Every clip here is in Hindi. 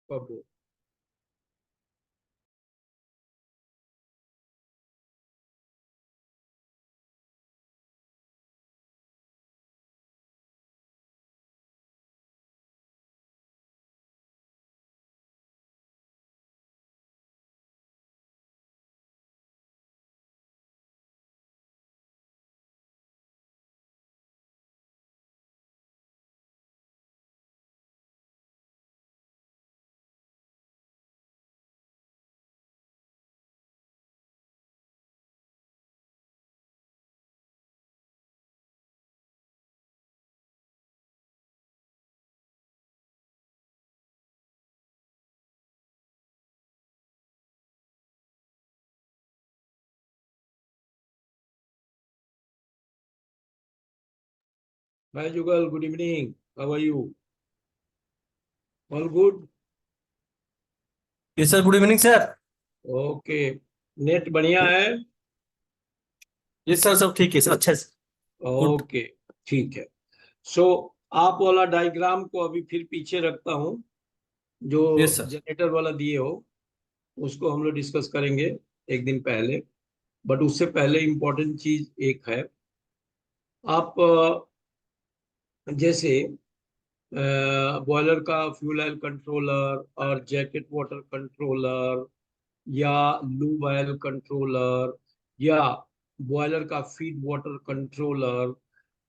Pablo. Hi Jugal, good evening. How are you? All good? Yes sir, good evening sir. Okay. Net बढ़िया है? यस सर, सब ठीक है सर, अच्छे से। गुड। ओके, ठीक है। सो आप वाला डायग्राम को अभी फिर पीछे रखता हूँ, जो यस सर। जनरेटर वाला दिए हो उसको हम लोग डिस्कस करेंगे एक दिन पहले। बट उससे पहले इम्पोर्टेंट चीज एक है। आप जैसे बॉयलर का फ्यूल ऑयल कंट्रोलर और जैकेट वाटर कंट्रोलर या लूब ऑयल कंट्रोलर या बॉयलर का फीड वाटर कंट्रोलर,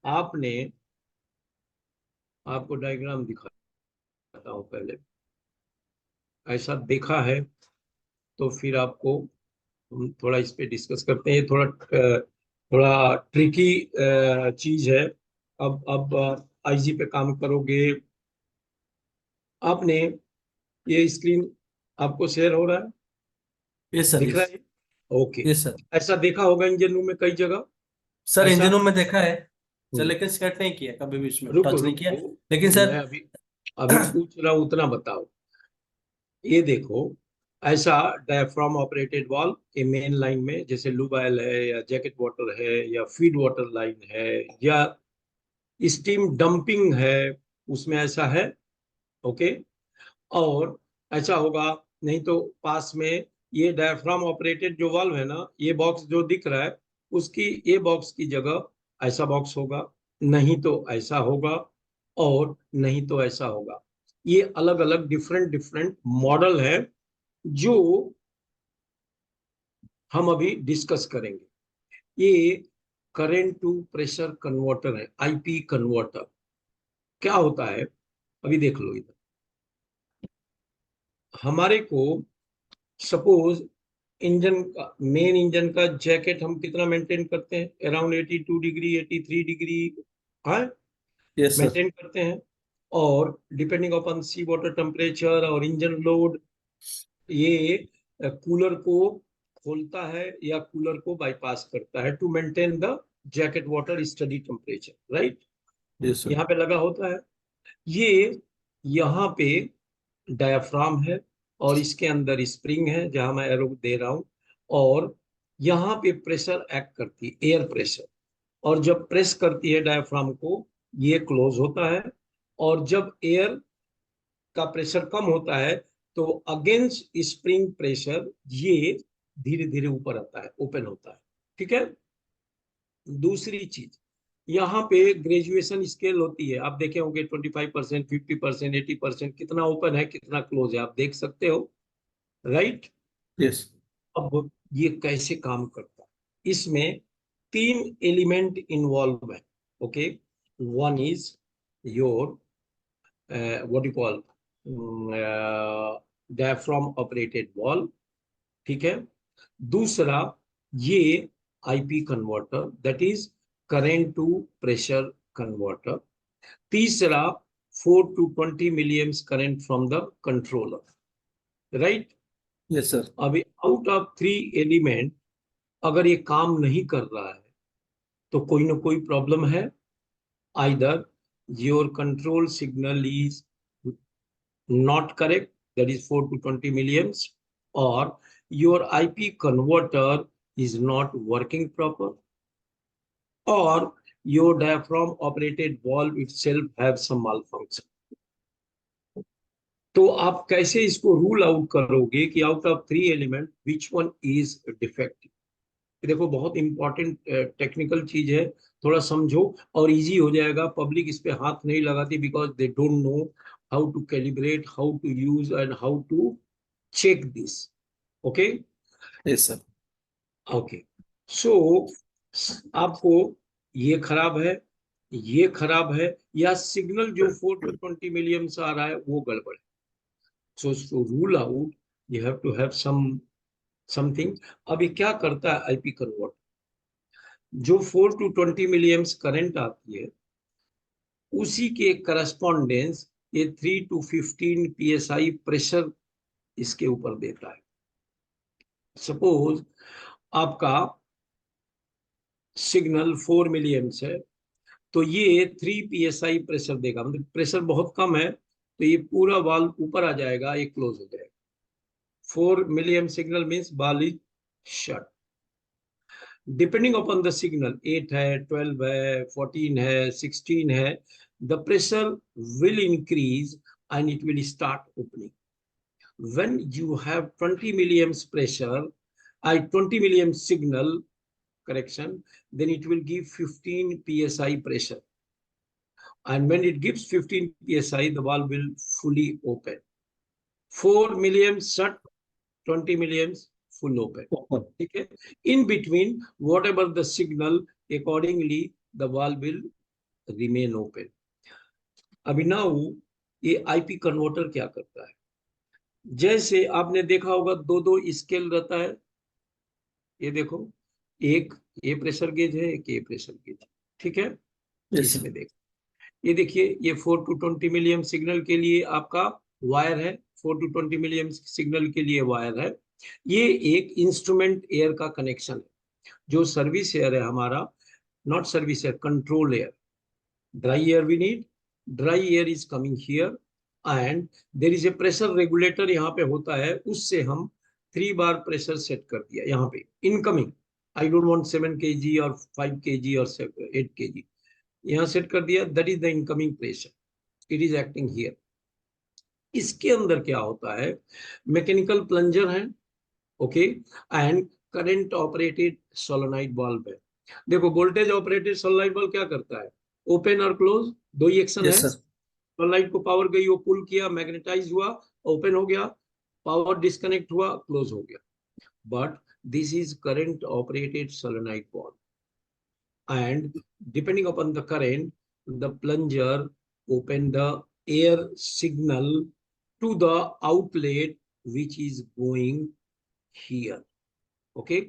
आपने आपको डायग्राम दिखाता हूँ पहले, ऐसा देखा है तो फिर आपको हम थोड़ा इस पे डिस्कस करते हैं। ये थोड़ा ट्रिकी चीज है। अब आईजी पे काम करोगे आपने, ये स्क्रीन आपको शेयर हो रहा है, यस सर। दिख यस। रहा है? ओके। Yes sir. ऐसा देखा होगा इंजन रूम में कई जगह सर ऐसा। इंजनों में देखा है सर, हम्म, लेकिन सेट नहीं किया, कभी भी इसमें रुको टच नहीं किया। रुको, लेकिन मैं सर अभी अभी पूछ रहा हूँ, उतना बताओ। ये देखो, ऐसा डायफ्राम ऑपरेटेड वाल्व के मेन लाइन में, जैसे लूब ऑयल है या जैकेट वाटर है या फीड वाटर लाइन है या स्टीम डंपिंग है, उसमें ऐसा है। ओके। और ऐसा होगा, नहीं तो पास में ये डायफ्राम ऑपरेटेड जो वाल्व है ना, ये बॉक्स जो दिख रहा है, उसकी ये बॉक्स की जगह ऐसा बॉक्स होगा, नहीं तो ऐसा होगा, और नहीं तो ऐसा होगा। ये अलग अलग डिफरेंट डिफरेंट मॉडल है जो हम अभी डिस्कस करेंगे। ये करेंट टू प्रेशर कन्वर्टर है, आईपी कन्वर्टर। क्या होता है अभी देख लो इधर। हमारे को सपोज इंजन का, मेन इंजन का जैकेट हम कितना मेंटेन करते हैं? अराउंड 82 डिग्री, 83 डिग्री, हाँ, यस सर। मेंटेन करते हैं। और depending upon sea water temperature और इंजन लोड, ये कूलर को खोलता है या कूलर को बाईपास करता है to maintain the jacket water steady temperature, right? Yes sir. यहाँ पे लगा होता है ये। यहाँ पे डायाफ्राम है और इसके अंदर स्प्रिंग है जहां मैं एरो दे रहा हूं, और यहाँ पे प्रेशर एक्ट करती है, एयर प्रेशर। और जब प्रेस करती है डायाफ्राम को, ये क्लोज होता है। और जब एयर का प्रेशर कम होता है तो अगेंस्ट स्प्रिंग प्रेशर ये धीरे धीरे ऊपर आता है, ओपन होता है। ठीक है। दूसरी चीज, यहाँ पे ग्रेजुएशन स्केल होती है, आप देखे होंगे 25%, 50%, 80%, कितना ओपन है कितना क्लोज है, आप देख सकते हो, राइट? यस। अब ये कैसे काम करता है? इसमें तीन एलिमेंट इन्वॉल्व है। Okay. One is your what you call diaphragm operated valve, ठीक है। दूसरा, ये IP converter, that is current to pressure converter. तीसरा, 4 to 20 milliamps current from the controller, right? Yes sir. अभी आउट ऑफ थ्री एलिमेंट अगर ये काम नहीं कर रहा है तो कोई ना कोई प्रॉब्लम है। Either your control signal is not correct, that is 4 to 20 milliamps, or your IP converter is not working proper, or your diaphragm operated valve itself have some malfunction. तो आप कैसे इसको रूल आउट करोगे कि out of 3 element which one is defective? देखो बहुत इंपॉर्टेंट टेक्निकल चीज है, थोड़ा समझो और इजी हो जाएगा। पब्लिक इस पे हाथ नहीं लगाती because they don't know how to calibrate, how to use and how to check this. Okay yes sir. Okay. So आपको ये खराब है, ये खराब है, या सिग्नल जो 4 to 20 मिलियन से आ रहा है वो गड़बड़ है। So to rule out you have to have something. अभी क्या करता है आईपी कन्वर्ट, जो 4 to 20 मिलियम्स करंट आती है उसी के करस्पॉन्डेंस ये 3 to 15 psi प्रेशर इसके ऊपर देता है। सपोज आपका सिग्नल 4 मिलियम्स है, तो ये 3 psi प्रेशर देगा, मतलब प्रेशर बहुत कम है तो ये पूरा वाल्व ऊपर आ जाएगा, ये क्लोज हो जाएगा। 4 milliamp signal means valve is shut. Depending upon the signal 8 है, 12 है, 14 है, 16 है, the pressure will increase and it will start opening. When you have 20 milliamps pressure, 20 milliamp signal, correction, then it will give 15 psi pressure. And when it gives 15 psi, the valve will fully open. 4 milliamps shut, 20 milliamps full open. ठीक है? In between, whatever the signal, accordingly, the valve will remain open. अभी नाउ ये आईपी कन्वर्टर क्या करता है, जैसे आपने देखा होगा दो दो स्केल रहता है, ये देखो, एक ये प्रेशर गेज है, एक ये प्रेशर गेज, ठीक है? Yes sir. इसमें देख, ये देखिए, ये 4 to 20 मिलियन सिग्नल के लिए आपका वायर है, 4 to 20 मिलियन सिग्नल के लिए वायर है। ये एक इंस्ट्रूमेंट एयर का कनेक्शन है, जो सर्विस एयर है हमारा, not service air, control air. Dry air we need, dry air is coming here and there is a pressure regulator यहाँ पे होता है, उससे हम 3 बार प्रेशर सेट कर दिया यहाँ पे incoming. I don't want 7 kg और 5 kg और 8 kg, यहाँ सेट कर दिया, that is the incoming pressure, it is acting here. इसके अंदर क्या होता है, मैकेनिकल प्लंजर है, okay, and current operated solenoid valve है। देखो वोल्टेज ऑपरेटेड सोलेनोइड वाल्व क्या करता है, ओपन और क्लोज, दो ही एक्शन यस है। सर। सोलेनोइड को पावर गई, वो पुल किया, मैग्नेटाइज हुआ, ओपन हो गया, पावर डिस्कनेक्ट हुआ, क्लोज हो गया। But this is current operated solenoid valve, and depending upon the current, the plunger open the air signal to the outlet which is going here. Okay,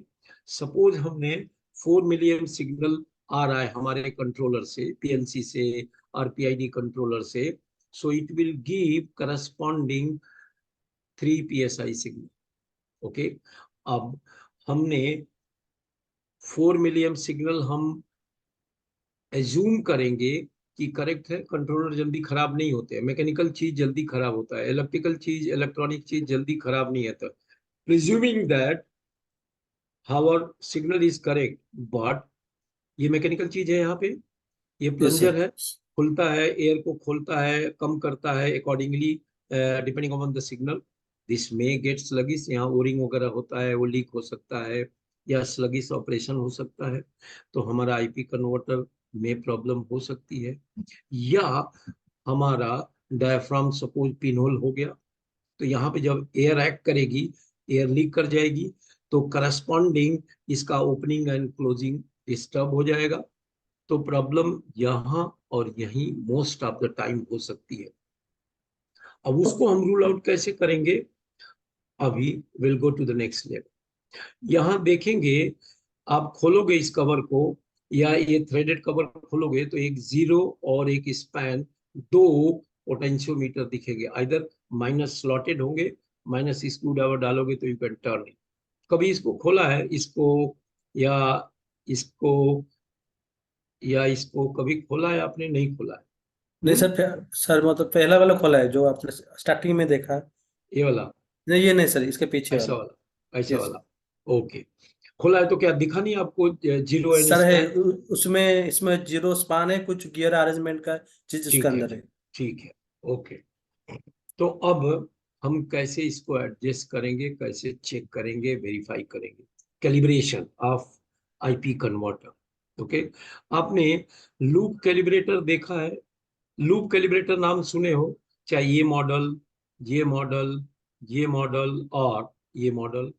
suppose हमने 4 मिलियन सिग्नल आ रहा है हमारे कंट्रोलर से, पीएलसी से, आरपीआईडी कंट्रोलर से, so it will give corresponding 3 psi signal. Okay, अब हमने 4 मिलियन सिग्नल हम एज्यूम करेंगे कि करेक्ट है, कंट्रोलर जल्दी खराब नहीं होते हैं, मैकेनिकल चीज जल्दी खराब होता है, इलेक्ट्रिकल चीज, इलेक्ट्रॉनिक चीज जल्दी खराब नहीं होता। Presuming that our signal is correct, but ये मैकेनिकल चीज है, यहाँ पे ये यस सर। प्लंजर है, खुलता है, एयर को खोलता है, कम करता है accordingly, depending on the signal. This में गेट स्लगिश, यहाँ ओरिंग वगैरह होता है, वो लीक हो सकता है, या स्लगिश ऑपरेशन हो सकता है, तो हमारा आईपी कन्वर्टर में प्रॉब्लम हो सकती है। या हमारा डायफ्राम सपोज पिनहोल हो गया, तो यहाँ पे जब एयर एक्ट करेगी, एयर लीक कर जाएगी, तो करस्पॉन्डिंग इसका ओपनिंग एंड क्लोजिंग डिस्टर्ब हो जाएगा। तो प्रॉब्लम यहाँ और यहीं मोस्ट ऑफ द टाइम हो सकती है। अब उसको हम रूल आउट कैसे करेंगे, अभी will go to the next level. यहाँ देखेंगे, आप खोलोगे इस कवर को, या ये थ्रेडेड कवर खोलोगे, तो एक जीरो और एक स्पैन, दो पोटेंशियोमीटर दिखेंगे, आइदर माइनस स्लॉटेड होंगे, माइनस स्क्रू ड्राइवर डालोगे तो यू कैन टर्न इट। कभी इसको खोला है, इसको, या इसको, या इसको कभी खोला है आपने? नहीं खोला है? नहीं सर, सर मतलब पहला वाला खोला है जो आपने स्टार्टिंग में देखा है। ये वाला, नहीं ये नहीं सर, इसके पीछे ऐसा वाला। वाला, ऐसा यस वाला, ओके। खोला है तो क्या दिखा नहीं आपको जीरो एंड सर, है स्पैन? उसमें, इसमें जीरो स्पान है, कुछ गियर अरेंजमेंट का चीज उसके ठीक है, अंदर है। ठीक है, ओके। तो अब हम कैसे इसको एडजस्ट करेंगे, कैसे चेक करेंगे, वेरीफाई करेंगे? Calibration of IP converter. Okay, आपने लूप कैलिब्रेटर देखा है? लूप कैलिब्रेटर नाम सुने हो? चाहे ये मॉडल, ये मॉडल, ये मॉडल और ये मॉडल,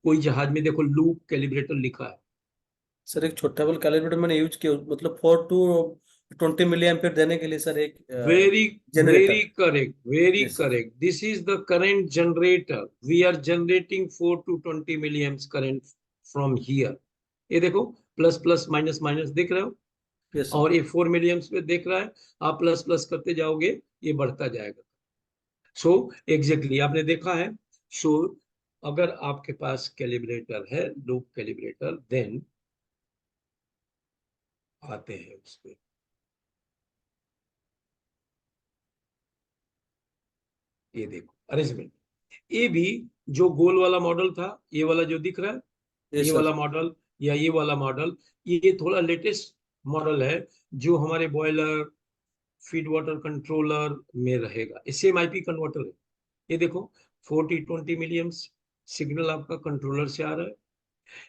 कोई जहाज में देखो लूप कैलिब्रेटर लिखा है। सर एक छोटा बल कैलिब्रेटर मैंने यूज किया, मतलब 4 to 20 मिली एम्पियर देने के लिए सर, एक very very generator. Correct, very yes sir. Correct. This is the current generator. We are generating 4 to 20 milliamps current from here. ये देखो, प्लस प्लस माइनस माइनस देख रहे हो? Yes sir. और ये 4 मिलियम्स पे देख रहा है। आप प्लस प्लस करते जाओगे, ये बढ़ता जाएगा। सो एग्जैक्टली आपने देखा है। सो अगर आपके पास कैलिब्रेटर है, लूप कैलिब्रेटर, देन आते हैं उस पे। ये देखो अरेंजमेंट, ये भी जो गोल वाला मॉडल था, ये वाला जो दिख रहा है, ये यस वाला सर। मॉडल या ये वाला मॉडल, ये थोड़ा लेटेस्ट मॉडल है, जो हमारे बॉयलर, फीड वाटर कंट्रोलर में रहेगा। सेम आईपी कन्वर्टर है। ये देखो 40-20 मिलियम्स सिग्नल आपका कंट्रोलर से आ रहा है।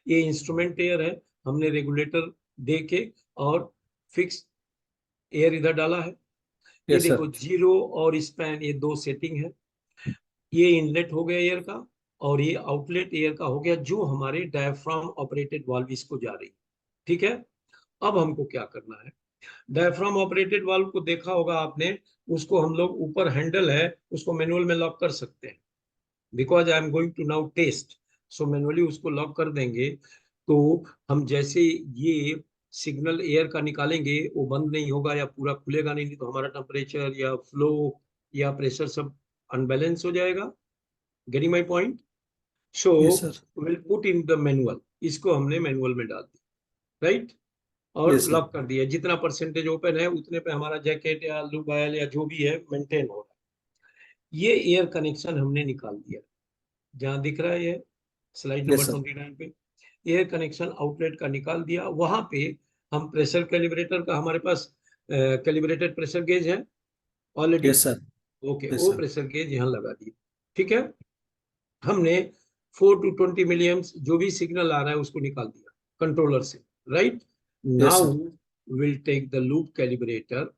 ये इंस्ट्रूमेंट एयर है, हमने रेगुलेटर दे के और फिक्स एयर इधर डाला है। ये यस देखो सर। जीरो और स्पैन, ये दो सेटिंग है। ये इनलेट हो गया एयर का, और ये आउटलेट एयर का हो गया, जो हमारे डायफ्राम ऑपरेटेड वाल्व इसको जा रही है। ठीक है, अब हमको क्या करना है? डायफ्राम ऑपरेटेड वाल्व को देखा होगा आपने, उसको हम लोग ऊपर हैंडल है, उसको मैनुअल में लॉक कर सकते हैं। Because I am going to now test, so manually उसको लॉक कर देंगे। तो हम जैसे ये सिग्नल एयर का निकालेंगे, वो बंद नहीं होगा या पूरा खुलेगा नहीं, तो हमारा टेम्परेचर या फ्लो या प्रेशर सब अनबैलेंस हो जाएगा। Getting my point? So yes sir. Will put in the manual, इसको हमने मैनुअल में डाल दिया, राइट? और यस सर। लॉक कर दिया। जितना परसेंटेज ओपन है उतने पे हमारा जैकेट या लूप आयल या जो भी है मेंटेन हो रहा है। ये एयर कनेक्शन हमने निकाल दिया, जहां दिख रहा है ये स्लाइड यस नंबर सर। 29 पे। एयर कनेक्शन आउटलेट का निकाल दिया। वहां पे हम प्रेशर कैलिब्रेटर का, हमारे पास कैलिब्रेटेड प्रेशर गेज है already. Yes sir. Okay, yes वो सर। प्रेशर गेज यहाँ लगा दिया। ठीक है, हमने 4 to 20 मिलियम्स जो भी सिग्नल आ रहा है उसको निकाल दिया कंट्रोलर से, right? Yes now sir. Will take the loop calibrator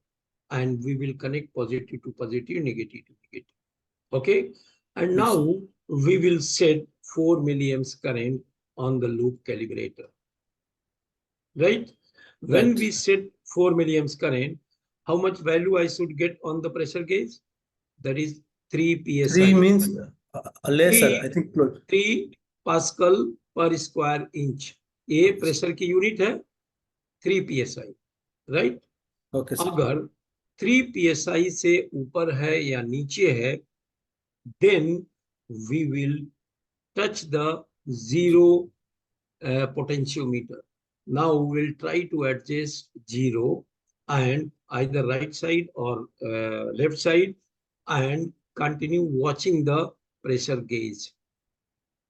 and we will connect positive to positive, negative to negative. Okay, and now yes we will set 4 milliamps current on the loop calibrator, right? When right. we set 4 milliamps current, how much value I should get on the pressure gauge? That is 3 three psi, means less sir, 3 I think close. 3 pascal पर स्क्वायर इंच। ये ओके सर। प्रेशर की यूनिट है, 3 psi, राइट? Okay sir. अगर 3 psi से ऊपर है या नीचे है, then we will touch the zero potentiometer. Now we will try to adjust zero and either right side or left side, and continue watching the pressure gauge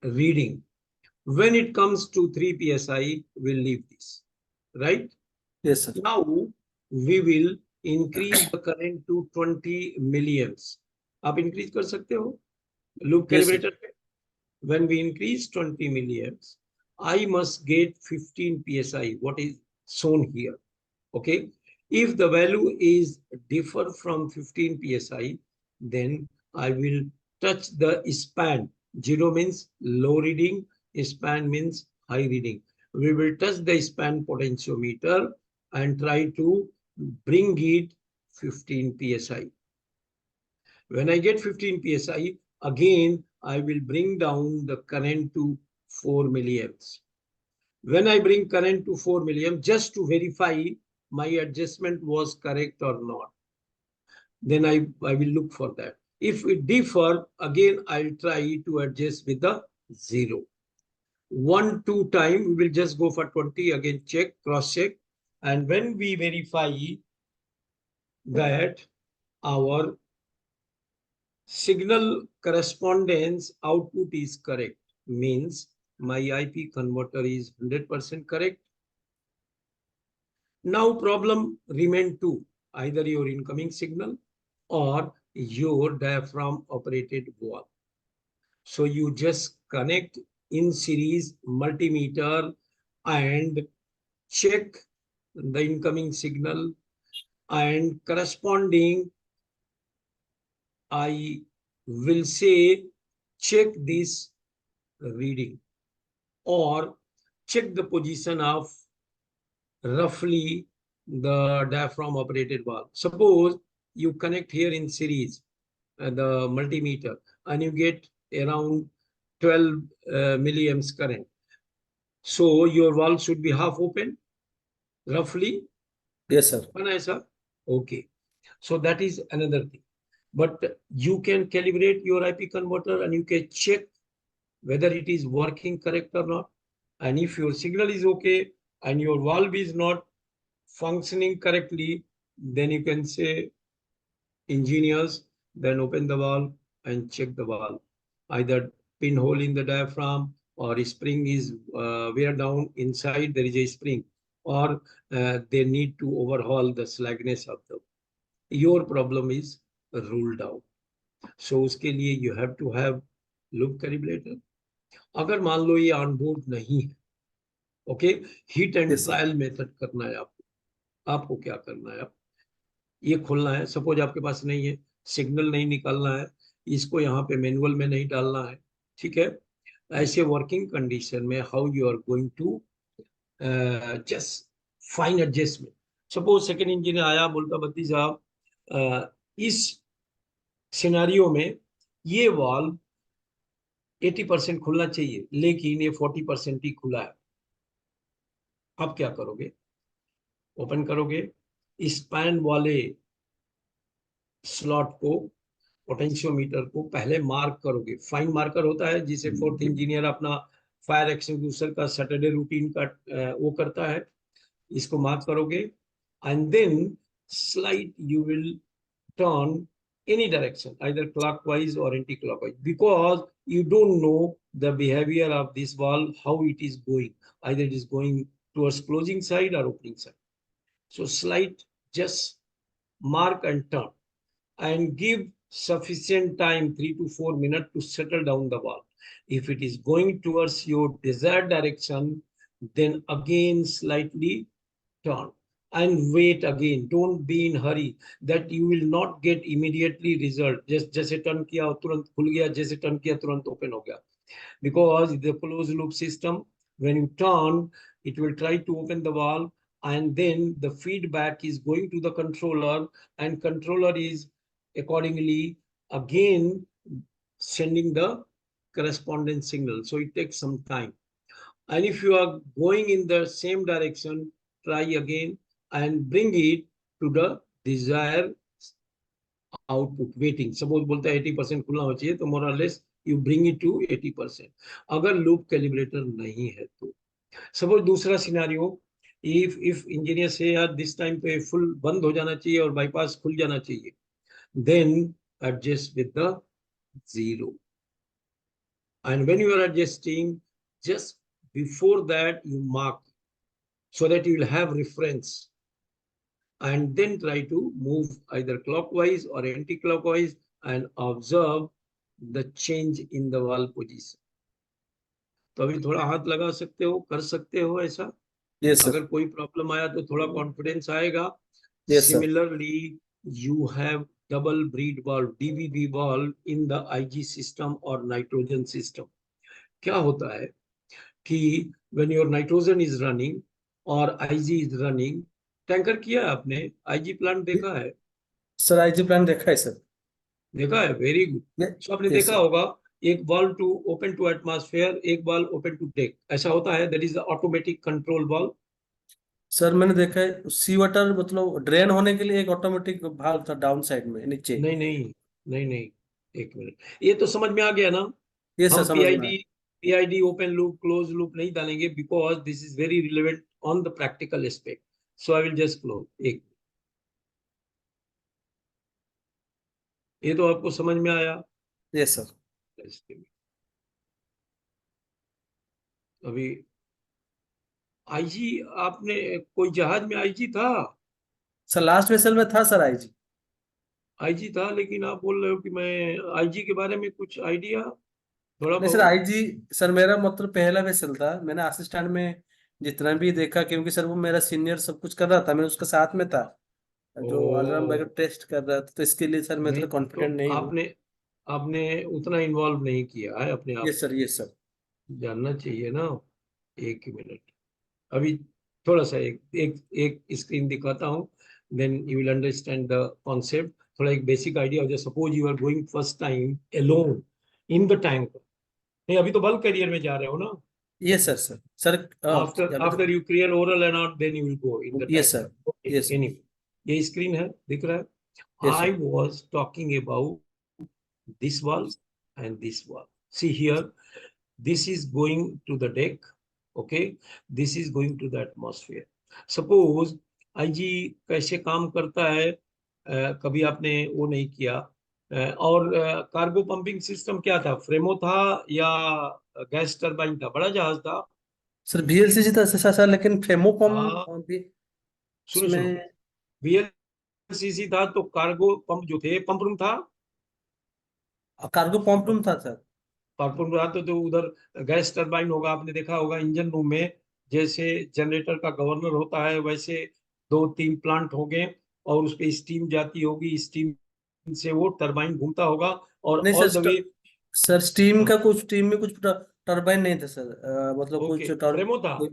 reading. When it comes to 3 psi, we'll leave this, right? Yes sir. Now we will increase the current to 20 milliamps. आप increase कर सकते हो लूप यस सर। कैलिब्रेटर पे। When we increase 20 milliamps, I must get 15 psi, what is shown here. Okay, if the value is differ from 15 psi, then I will touch the span. Zero means low reading, span means high reading. We will touch the span potentiometer and try to bring it 15 psi. When I get 15 psi, again I will bring down the current to 4 milliamps. When I bring current to 4 milliamps, just to verify my adjustment was correct or not, then I will look for that. If it differ, again I'll try to adjust with the 0. 1, 2 time, we will just go for 20, again check, cross check. And when we verify that our signal correspondence output is correct, means my IP converter is 100% correct. Now problem remain two, either your incoming signal or your diaphragm operated valve. So you just connect in series multimeter and check the incoming signal, and corresponding, I will say, check this reading or check the position of roughly the diaphragm operated valve. Suppose you connect here in series the multimeter and you get around 12 milliamps current. So your valve should be half open, roughly. Yes, sir. ऐसा? Okay. So that is another thing. But you can calibrate your IP converter and you can check whether it is working correct or not. And if your signal is okay and your valve is not functioning correctly, then you can say, engineers, then open the valve and check the valve. Either pinhole in the diaphragm or spring is wear down inside, there is a spring, or they need to overhaul the slackness of the. Your problem is ruled out. So उसके लिए you have to have loop calibrator. अगर मान लो ये ऑनबोर्ड नहीं है, okay, hit and Yes, sir. Trial method करना है आपको. आपको क्या करना है? आप ये खोलना है, सपोज आपके पास नहीं है, सिग्नल नहीं निकालना है, इसको यहाँ पे मैनुअल में नहीं डालना है, ठीक है. ऐसे वर्किंग कंडीशन में how you are going to just fine adjustment. Suppose second engineer आया, बोलता बत्ती साहब इस सिनारियो में ये वाल्व 80% खुलना चाहिए लेकिन ये 40% ही खुला है. आप क्या करोगे? ओपन करोगे, स्पैन वाले स्लॉट को, पोटेंशियोमीटर को पहले मार्क करोगे. फाइन मार्कर होता है जिसे फोर्थ इंजीनियर अपना फायर एक्सटिंग्विशर का सैटरडे रूटीन का वो करता है. इसको मार्क करोगे and then slide you will turn any direction, either clockwise or anti-clockwise, because you don't know the behavior of this valve, how it is going. Either it is going towards closing side or opening side. So slide, just mark and turn, and give sufficient time, 3 to 4 minutes, to settle down the valve. If it is going towards your desired direction, then again slightly turn and wait again. Don't be in hurry, that you will not get immediately result. Just जैसे टर्न किया तुरंत खुल गया, जैसे टर्न किया तुरंत ओपन हो गया. Because the closed loop system, when you turn, it will try to open the valve, and then the feedback is going to the controller, and controller is accordingly again sending the corresponding signal. So it takes some time. And if you are going in the same direction, try again and bring it to the desired output. Waiting. Suppose बोलता है 80% खुला हो चाहिए, तो more or less you bring it to 80%. अगर loop calibrator नहीं है तो. Suppose दूसरा सिनारियो, if engineer say यार this time पे full बंद हो जाना चाहिए और bypass खुल जाना चाहिए, then adjust with the 0. And when you are adjusting, just before that you mark, so that you will have reference, and then try to move either clockwise or anti-clockwise and observe the change in the valve position. तो अभी थोड़ा हाथ लगा सकते हो, कर सकते हो ऐसा. Yes, sir. अगर कोई प्रॉब्लम आया तो थोड़ा कॉन्फिडेंस आएगा. Yes, sir. Similarly, you have double breed valve, DBB valve, in the IG system or nitrogen system. क्या होता है कि when your nitrogen is running or IG is running, tanker किया है आपने, IG प्लांट देखा है? सर आईजी प्लान देखा है सर. देखा है, वेरी गुड. सो आपने यस देखा सर. होगा, एक valve to open to atmosphere, एक बॉल ओपन टू टेक, ऐसा होता है. That is the automatic control valve. Sir मैंने देखा है सी वाटर मतलब ड्रेन होने के लिए एक ऑटोमेटिक भाल्व था डाउन साइड में नीचे. नहीं नहीं, नहीं नहीं, एक मिनट, ये तो समझ में आ गया ना. ये सर हम समझ में आया. PID open loop close loop नहीं डालेंगे, because this is very relevant on the practical aspect. So I will just close. एक, ये तो आपको समझ में आया. Yes sir. अभी आईजी, आपने कोई जहाज में आईजी था? सर लास्ट वेसल में था सर आईजी. आईजी था, लेकिन आप बोल रहे हो कि मैं आईजी के बारे में कुछ आइडिया थोड़ा नहीं सर, बहुत। आईजी सर मेरा मतलब पहला वेसल था। मैंने असिस्टेंट में जितना भी देखा, क्योंकि सर वो मेरा सीनियर सब कुछ कर रहा था, मैं उसके साथ में था जो अलार्म ओ, वगैरह टेस्ट कर रहा था, तो इसके लिए सर मैं नहीं इतना तो कॉन्फिडेंट नहीं हूँ। आपने आपने उतना इन्वॉल्व नहीं किया है अपने ये आप सर, को, ये सर। जानना चाहिए ना। एक ही मिनट, अभी थोड़ा सा एक एक एक स्क्रीन दिखाता हूँ, then you will understand the concept. थोड़ा एक बेसिक आइडिया हो जाए। Suppose you are going first time alone in the tank. नहीं, अभी तो बल्क करियर में जा रहे हो ना। ये सर, सर सर। आफ्टर अभी आफ्टर तो। You clear oral and out, then you will go in the ये टैंक। सर, ओके, ये सर, एनीवे, ये स्क्रीन है, दिख रहा ये है। Sir. I was talking about this valve and this valve. See here, this is going to the deck, okay? This is going to the atmosphere. Suppose IG कैसे काम करता है, कभी आपने वो नहीं किया। और कार्गो पंपिंग सिस्टम क्या था, फ्रेमो था या गैस टरबाइन था, बड़ा जहाज था। सर VLCC था सर, सर लेकिन फेमोकॉम हाँ, भी सुनो सुनो, इसमें। वीएलसीसी था तो कार्गो पंप जो थे, पंप रूम था। कार्गो पंप रूम था सर। पार्पुर रहा तो उधर गैस टरबाइन होगा, आपने देखा होगा इंजन रूम में। जैसे जनरेटर का गवर्नर होता है, वैसे दो तीन प्लांट होंगे, और उस पे स्टीम जाती होगी, स्टीम से वो टरबाइन घूमता होगा, और नहीं all the sir, way. Sir steam का कुछ, स्टीम में कुछ टरबाइन नहीं था सर। मतलब ओके, कुछ टर फ्रेमो था कोई।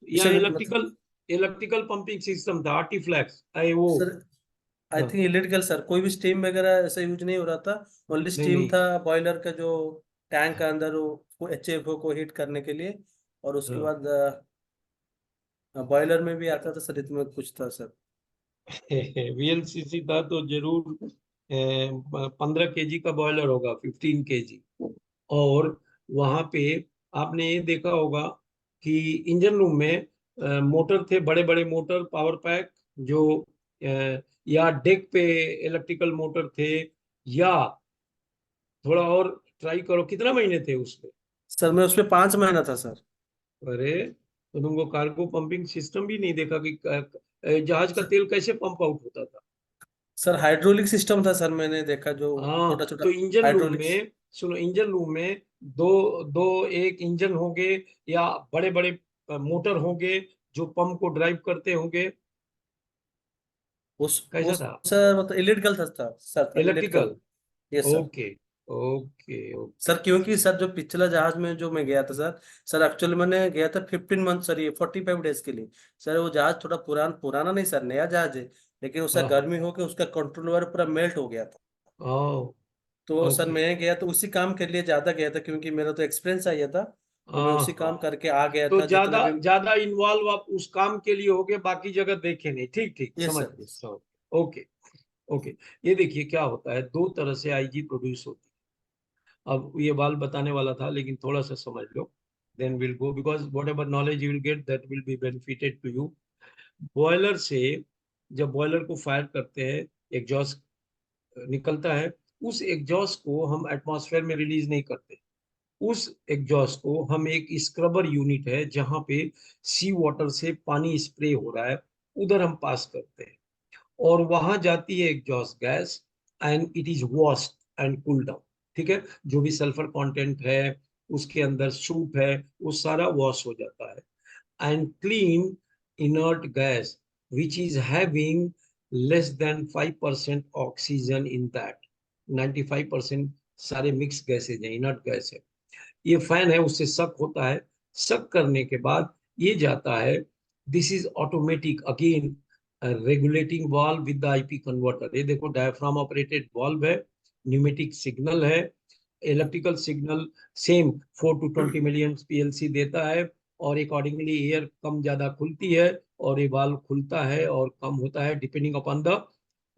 या सर मतलब। इलेक्ट्रिकल, इलेक्ट्रिकल पंपिंग सिस्टम था, आर्टिफ्लैक्स है वो। सर आई हाँ, थिंक इलेक्ट्रिकल सर, कोई भी स्टीम वगैरह ऐसा यूज नहीं हो रहा था। ओनली नहीं स्टीम नहीं। था बॉयलर का, जो टैंक का अंदर वो HFO को हीट करने के लिए। और उसके हाँ। बाद बॉयलर में भी आता था सर, इसमें कुछ था सर। वीएलसीसी था तो जरूर 15 केजी का बॉयलर होगा, 15 केजी। और वहां पे आपने ये देखा होगा कि इंजन रूम में मोटर थे, बड़े बड़े मोटर, पावर पैक, जो या डेक पे इलेक्ट्रिकल मोटर थे, या थोड़ा और ट्राई करो, कितना महीने थे उसमें। सर मैं उसमें 5 महीना था सर। अरे, तो तुमको कार्गो पंपिंग सिस्टम भी नहीं देखा कि जहाज का सर, तेल कैसे पंप आउट होता था। सर हाइड्रोलिक सिस्टम था सर, मैंने देखा जो छोटा हाँ, छोटा तो इंजन रूम हाइड्रोलिक्स। में, सुनो, इंजन रूम में दो दो एक इंजन होंगे, या बड़े बड़े मोटर होंगे जो पंप को ड्राइव करते होंगे। वो कैसा था। सर मतलब इलेक्ट्रिकल था सर, था electrical. Electrical. Yes sir. Okay okay okay. Sir क्योंकि सर जो पिछला जहाज में जो मैं गया था सर, सर एक्चुअली मैंने गया था 15 मंथ, सर ये 45 डेज के लिए। सर वो जहाज थोड़ा पुराना नहीं सर, नया जहाज है। लेकिन उसका हाँ हाँ। गर्मी होकर उसका कंट्रोलर पूरा मेल्ट हो गया था। ओ, तो सर ओके। मैं गया तो उसी काम के लिए ज्यादा गया था, क्योंकि मेरा तो एक्सपीरियंस आया था। तो मैं हाँ उसी हाँ। काम करके आ गया तो था जितना ज्यादा भी। ज्यादा इन्वॉल्व आप उस काम के लिए हो गए, बाकी जगह देखे नहीं। ठीक ठीक, यस समझ सर, गए, यस। समझ गए। Okay okay. ये देखिए क्या होता है, दो तरह से आईजी प्रोड्यूस होती है। अब ये बाल बताने वाला था, लेकिन थोड़ा सा समझ लो, then will go, because whatever knowledge you will get that will be benefited to you. Boiler से, जब बॉयलर को फायर करते हैं, एग्जॉस्ट निकलता है। उस एग्जॉस्ट को हम एटमॉस्फेयर में रिलीज नहीं करते। उस एग्जॉस्ट को हम, एक स्क्रबर यूनिट है जहां पे सी वाटर से पानी स्प्रे हो रहा है, उधर हम पास करते हैं, और वहां जाती है exhaust gas, and it is washed and cool down. ठीक है, जो भी सल्फर कंटेंट है, उसके अंदर सूप है, वो सारा वॉश हो जाता है, and clean inert gas which is having less than 5% oxygen in that, 95% सारे मिक्स गैसेज हैं, इनर्ट गैस है। ये फैन है, उससे सक होता है। सक करने के बाद ये जाता है, this is automatic again regulating valve with the IP converter. ये देखो, डायफ्राम ऑपरेटेड वाल्व है, न्यूमेटिक सिग्नल है, electrical signal same 4 to 20 million PLC देता है, और अकॉर्डिंगली एयर कम ज्यादा खुलती है, और ये वाल्व खुलता है और कम होता है, depending upon the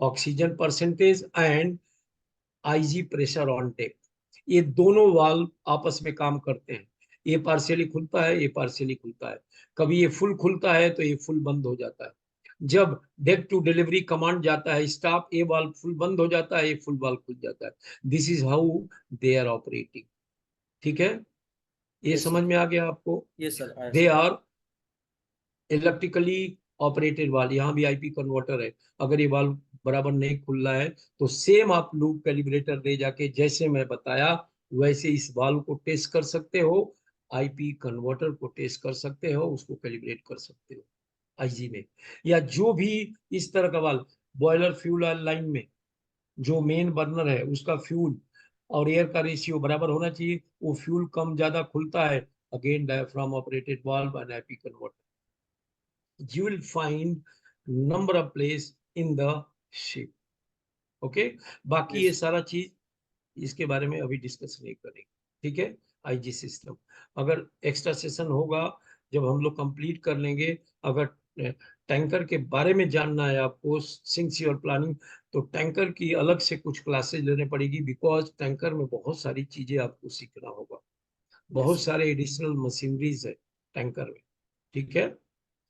oxygen percentage and IG pressure on tape. ये दोनों वाल्व आपस में काम करते हैं। ये पार्शियली खुलता है, ये पार्शियली खुलता है। कभी ये फुल खुलता है तो ये फुल बंद हो जाता है। जब डेक टू डिलीवरी कमांड जाता है स्टॉप, ये वाल्व फुल बंद हो जाता है, ये फुल वाल्व खुल जाता है। This is how they are operating. ठीक है, ये यस समझ सर, में आ गया आपको। यस सर, आया दे sir. Are electrically operated valve. यहाँ भी आईपी कन्वर्टर है, अगर ये वाल्व बराबर नहीं खुल रहा है, तो सेम आप लूप कैलिब्रेटर दे जाके जैसे मैं बताया वैसे इस वाल्व को टेस्ट कर सकते हो, आईपी कन्वर्टर को टेस्ट कर सकते हो, उसको कैलिब्रेट कर सकते हो आईजी में। या जो भी इस तरह का वाल्व, बॉयलर फ्यूल लाइन में जो मेन बर्नर है उसका फ्यूल और एयर का रेशियो बराबर होना चाहिए, वो फ्यूल कम ज्यादा खुलता है, again diaphragm operated valve and IP converter, you will find number of place in the ship. Okay, बाकी ये यस सारा चीज इसके बारे में अभी डिस्कस नहीं करेंगे, ठीक है। आईजी सिस्टम अगर एक्स्ट्रा सेशन होगा जब हम लोग कंप्लीट कर लेंगे, अगर टैंकर के बारे में जानना है आपको सिंस योर प्लानिंग, तो टैंकर की अलग से कुछ क्लासेस लेने पड़ेगी, बिकॉज टैंकर में बहुत सारी चीजें आपको सीखना होगा, यस बहुत सारे एडिशनल मशीनरीज है टैंकर में, ठीक है।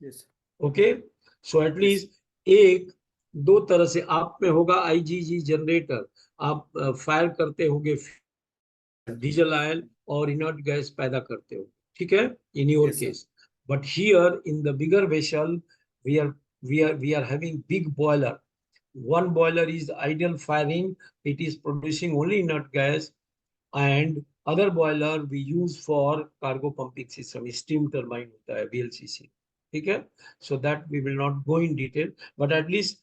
Yes okay, so yes at least एक दो तरह से आप में होगा आईजीजी जनरेटर, आप फायर करते होंगे डीजल ऑयल और इनर्ट गैस पैदा करते हो, ठीक है, in your yes sir case. But here in the bigger vessel we are we are having big boiler. One boiler is ideal firing, it is producing only inert gas, and other boiler we use for cargo pumping system, steam turbine होता है VLCC, ठीक है। So that we will not go in detail, but at least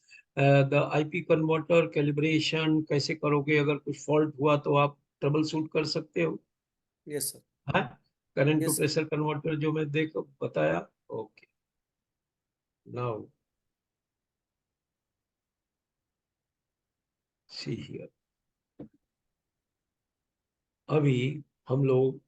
the IP converter calibration कैसे करोगे, अगर कुछ fault हुआ तो आप ट्रबल शूट कर सकते हो, यस सर हाँ, current to yes pressure converter जो मैं देख बताया। ओके, नाउ सी हियर, अभी हम लोग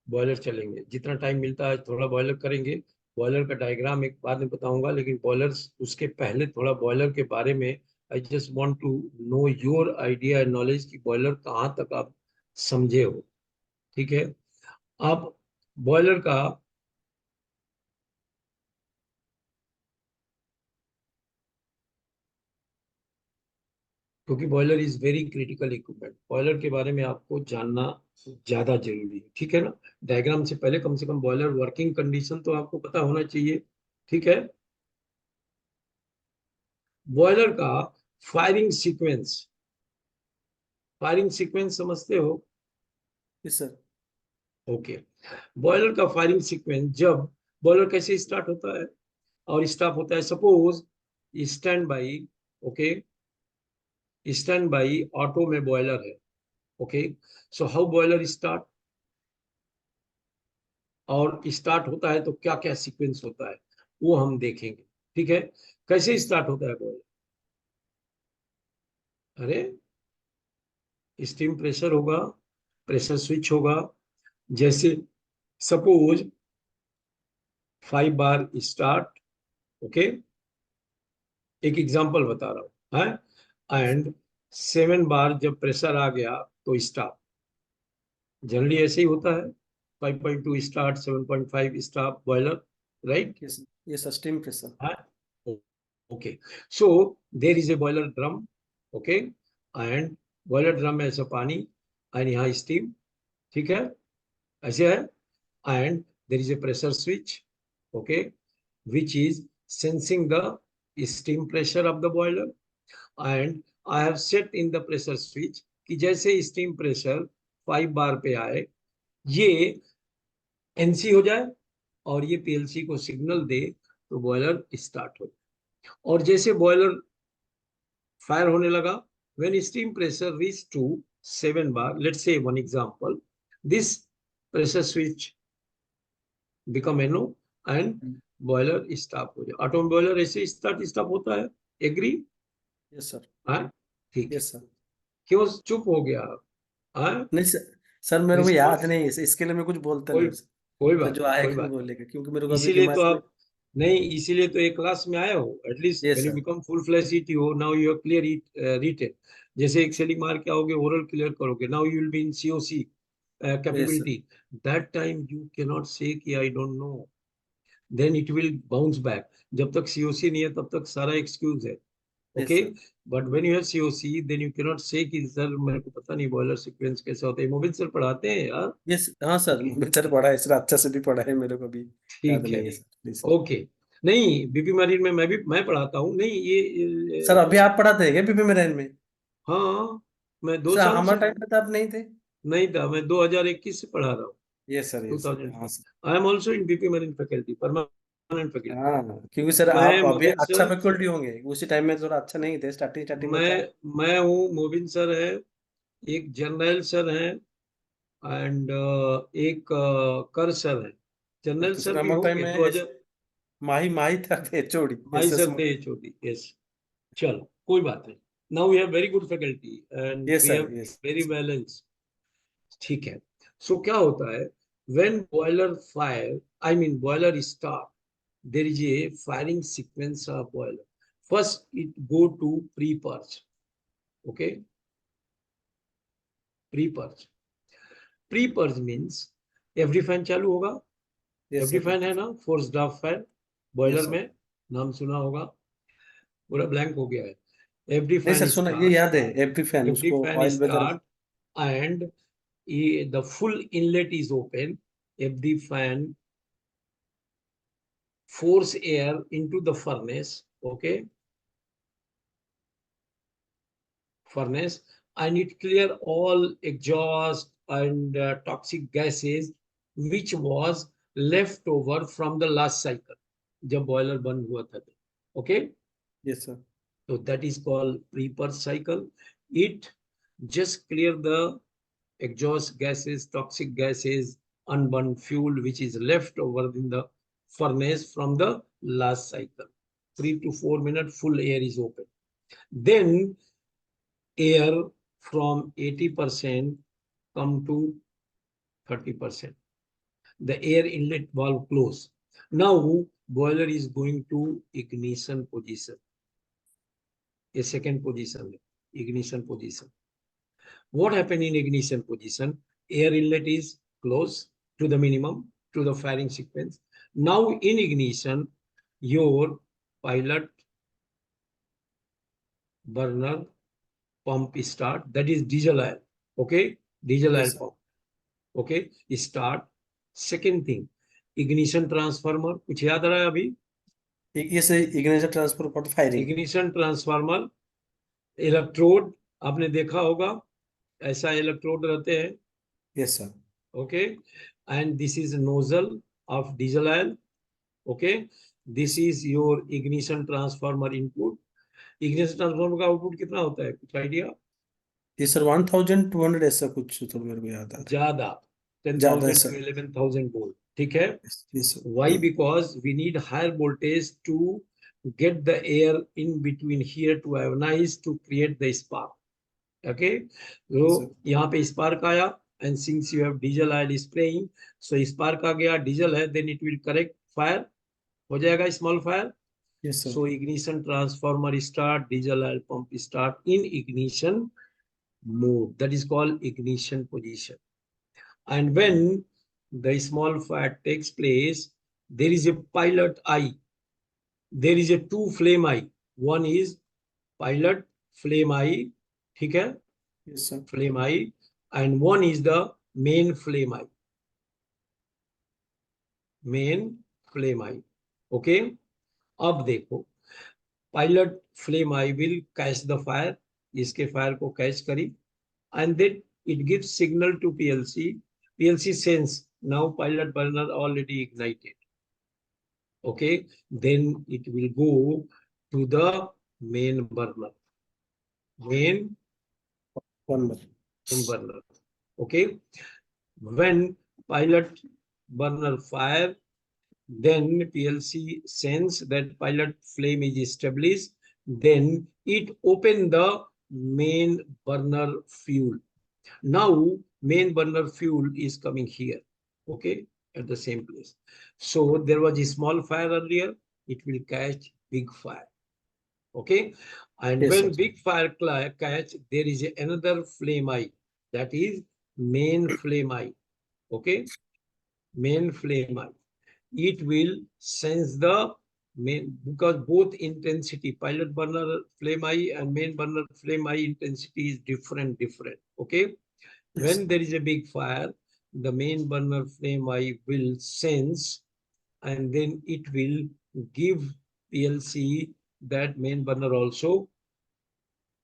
बॉयलर चलेंगे, जितना टाइम मिलता है थोड़ा बॉयलर करेंगे। बॉयलर का डायग्राम एक बाद में बताऊंगा, लेकिन बॉयलर उसके पहले थोड़ा बॉयलर के बारे में I just want to know your idea and knowledge कि बॉयलर कहाँ तक आप समझे हो, ठीक है। आप बॉयलर का क्योंकि boiler is very critical equipment, boiler के बारे में आपको जानना ज्यादा जरूरी है, ठीक है ना। डायग्राम से पहले कम से कम बॉयलर वर्किंग कंडीशन तो आपको पता होना चाहिए, ठीक है। बॉयलर का फायरिंग सीक्वेंस, फायरिंग सीक्वेंस समझते हो? यस सर ओके, बॉयलर का फायरिंग सीक्वेंस, जब बॉयलर कैसे स्टार्ट होता है और स्टॉप होता है, suppose stand by, okay, stand by auto में बॉयलर है, okay, so how boiler start, और स्टार्ट होता है तो क्या क्या सीक्वेंस होता है वो हम देखेंगे, ठीक है। कैसे यस स्टार्ट होता है बॉयलर, अरे स्टीम प्रेशर होगा, प्रेशर स्विच होगा, जैसे सपोज 5 बार स्टार्ट, ओके, एक एग्जांपल बता रहा हूँ, है, एंड 7 बार जब प्रेशर आ गया तो स्टॉप, जनरली ऐसे ही होता है, 5.2 start, 7.5 stop boiler, right, yes yes steam pressure है, okay. So there is a boiler drum, okay, and boiler drum में ऐसा पानी एंड यहाँ स्टीम, ठीक है, ऐसे है, and there is a pressure switch, okay, which is sensing the steam pressure of the boiler, and I have set in the pressure switch कि जैसे steam pressure 5 बार पे आए ये एनसी हो जाए और ये पीएलसी को सिग्नल दे तो बॉयलर स्टार्ट हो जाए। और जैसे बॉयलर फायर होने लगा, when steam pressure reach to 7 bar, let's say one example, this pressure switch become NO and boiler stop हो जाए, ऑटो बॉयलर ऐसे स्टार्ट स्टॉप होता है, एग्री, यस सर हाँ, ठीक है। यस सर क्यों चुप हो गया आप, हाँ, नहीं सर सर मेरे को याद रिस्पॉन्स, नहीं है इसके लिए मैं कुछ बोलता कोई नहीं हूँ सर। कोई सर बात जो नहीं, कोई आएगा वो बात बोलेगा क्योंकि मेरे को नहीं, अभी इसीलिए तो दिमाग में आप, नहीं इसीलिए तो एक क्लास में आए हो, at least yes when you sir become full flash CTO, now you are clear written, जैसे एक सेलिंग मार के आओगे ओरल क्लियर करोगे, now you will be in COC yes sir capability, that time you can not say कि I don't know, then it will bounce back, जब तक सीओसी नहीं है तब तक सारा एक्सक्यूज है, yes okay. Sir but when you have COC then you can not say कि सर मेरे को पता नहीं बॉयलर सीक्वेंस कैसे होता है, मोबिल सर पढ़ाते हैं यार, यस हाँ सर ओके, बेहतर पढ़ा है सर अच्छा से भी पढ़ा है मेरे को भी याद ठीक है नहीं है जी, सर प्लीज ओके। नहीं, बीपी मरीन में मैं पढ़ाता हूँ। नहीं सर ये अभी आप पढ़ाते हैं क्या पीपी मेराइन में? हाँ, मैं दो सर साल से। हमारे टाइम पे तो आप नहीं थे। नहीं था, मैं 2021 से पढ़ा रहा हूँ। ये सर 2000। हाँ sir. I am also in BP marine faculty, permanent faculty. हाँ क्योंकि सर मैं आप अभी मोबिन अच्छा सर फैकल्टी होंगे, उसी टाइम में थोड़ा अच्छा नहीं थे, स्टार्टिंग स्टार्टिंग में था। मैं हूँ, मोबिन सर है, एक जनरल सर है, एंड एक कर सर है। जनरल ओके सर सर भी हमारे टाइम होंगे में 2000। माही माही था HOD my S S. Sir थे छोटी, यस। चलो कोई बात नहीं। Now we have very good faculty and yes we sir have yes. Very balance. ठीक है। सो क्या होता है, when boiler fire, I mean boiler start, there is a firing sequence of boiler. First, it go to pre-purge. Okay, pre-purge. Pre-purge means every fan चालू होगा। यस every सर fan है ना, force draft fan yes boiler sir. में, नाम सुना होगा। पूरा ब्लैंक हो गया है। every नहीं सर fan सुना, ये start, याद है एवरी फैन every उसको fan ऑयल वगैरह। start, and the full inlet is open. Every fan force air into the furnace. Okay, furnace, and it clear all exhaust and toxic gases which was left over from the last cycle जब boiler बंद हुआ था। Okay, yes sir. so that is called pre-purge cycle. It just clear the exhaust gases, toxic gases, unburned fuel which is left over in the furnace from the last cycle. 3 to 4 minutes full air is open. Then air from 80% come to 30%. The air inlet valve close. Now boiler is going to ignition position. A second position, ignition position. What happened in ignition position? Air inlet is close to the minimum to the firing sequence. Now in ignition, your pilot burner pump start. That is diesel oil. Okay, diesel oil yes sir. pump. Okay, start. Second thing, ignition transformer, कुछ याद आ रहा है अभी? ये से ignition transfer for firing. Ignition transformer, electrode, आपने देखा होगा, ऐसा इलेक्ट्रोड रहते हैं। Yes sir. Okay, and this is nozzle of diesel oil. Okay, this is your ignition transformer input. Ignition transformer का आउटपुट कितना होता है, कुछ आइडिया? ये सर 1200 ऐसा कुछ तो मेरे को याद आ रहा है। ज्यादा, टेन ज्यादा है थाउजेंड टू सर। 11,000 वोल्ट। ठीक है। Yes sir. Why? Because we need higher voltage to get the air in between here to ionize to create the spark. Okay, so yes sir. यहाँ पे spark आया, and since you have diesel oil spraying, so spark आ गया, diesel है, then it will correct fire, हो जाएगा small fire. Yes sir. So ignition transformer start, diesel oil pump start in ignition mode. That is called ignition position. And when the small fire takes place, there is a pilot eye. There is a two flame eye. One is pilot flame eye, ठीक है, yes sir. flame eye, and one is the main flame eye. Main flame eye. Okay, अब देखो, pilot flame I will catch the fire, इसके फायर को कैच करी, and then it gives signal to PLC. PLC sense now pilot burner already ignited. Okay, then it will go to the main burner. Main one bar. burner. Okay, when pilot burner fire, then PLC sense that pilot flame is established. Then it open the main burner fuel. Now main burner fuel is coming here. Okay, at the same place. So there was a small fire earlier. It will catch big fire. Okay, and yes when sir. big fire catch, there is another flame eye, that is main flame eye. Okay, main flame eye, it will sense the main, because both intensity, pilot burner flame eye and main burner flame eye intensity is different. Okay, yes when there is a big fire, the main burner flame eye will sense, and then it will give PLC that main burner also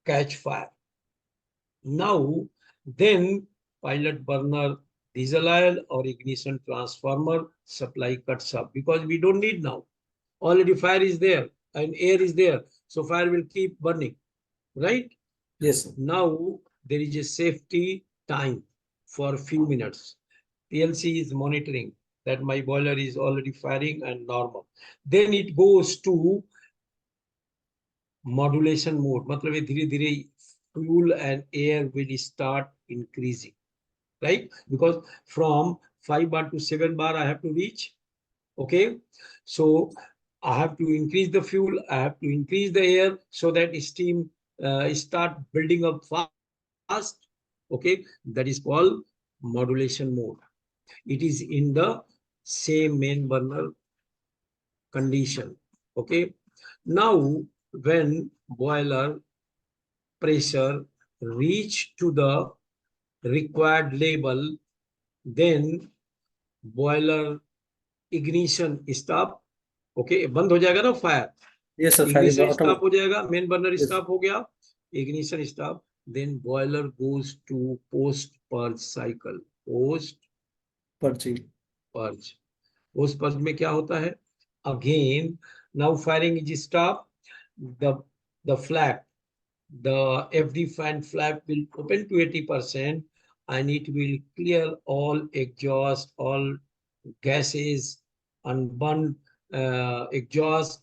catch fire. Now, then pilot burner diesel oil or ignition transformer supply cuts up because we don't need now. Already fire is there and air is there. So fire will keep burning, right? Yes, sir. Now there is a safety time for a few minutes. PLC is monitoring that my boiler is already firing and normal. Then it goes to modulation mode. मतलब ये धीरे धीरे fuel and air will start increasing, right? Because from 5 bar to 7 bar I have to reach. Okay, so I have to increase the fuel, I have to increase the air so that steam start building up fast. Okay, that is called modulation mode. It is in the same main burner condition. Okay, now when boiler pressure reach to the required level, then boiler ignition stop. Okay बंद हो जाएगा ना fire. Yes, sir. Firing ignition stop automatic. हो जाएगा, मेन बर्नर Yes. स्टॉप हो गया, ignition stop, then boiler goes to post purge cycle. Post Purging. Purge. Post purge में क्या होता है? Again now firing is stop, the flap, the FD fan flap will open to 80% and it will clear all exhaust, all gases and burn exhaust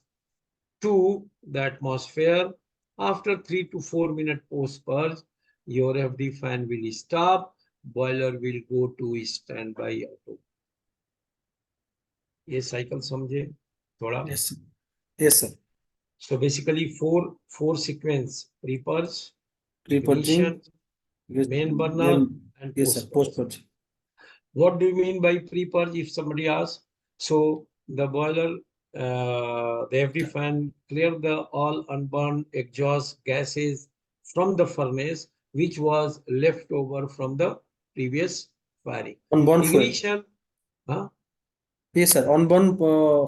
to the atmosphere. After 3 to 4 minute post purge, your FD fan will stop, boiler will go to standby auto. ये साइकिल समझे थोड़ा? Yes, sir. Yes, sir. So basically four sequence: pre-purge, Pre-purging. ignition, Yes. main burner, Then, and yes, sir. post-purge. Post-purging. What do you mean by pre-purge if somebody asks? So the boiler, the FD fan clear the all unburned exhaust gases from the furnace, which was left over from the previous firing. Unburned fuel. Ignition, huh? Yes, sir. Unburned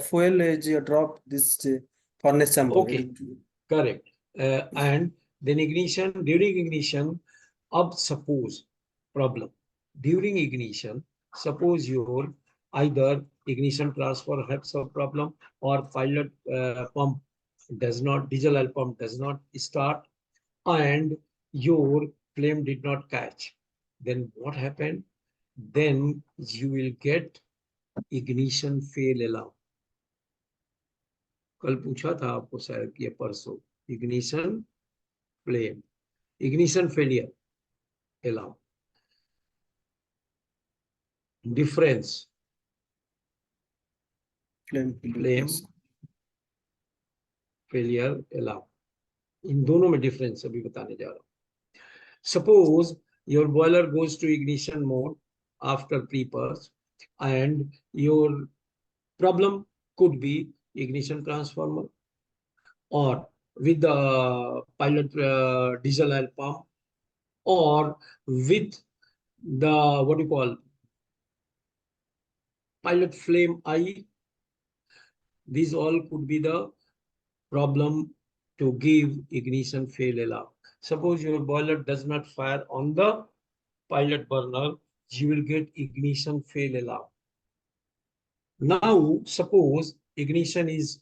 fuel is drop this furnace chamber. Okay, correct. And then ignition, during ignition, अब suppose problem, during ignition, suppose your either ignition transfer has some problem or pilot pump does not, diesel oil pump does not start and your flame did not catch. Then what happened? Then you will get ignition fail alarm. कल पूछा था आपको शायद ये परसों, ignition flame, ignition failure alarm. Difference Flame. Flame Yes. Failure alarm, इन दोनों में डिफरेंस अभी बताने जा रहा हूं. Suppose your boiler goes to ignition mode after pre-purge and your problem could be ignition transformer or with the pilot diesel oil pump or with the what do you call pilot flame eye. These all could be the problem to give ignition fail alarm. Suppose your boiler does not fire on the pilot burner, you will get ignition fail alarm. Now suppose ignition is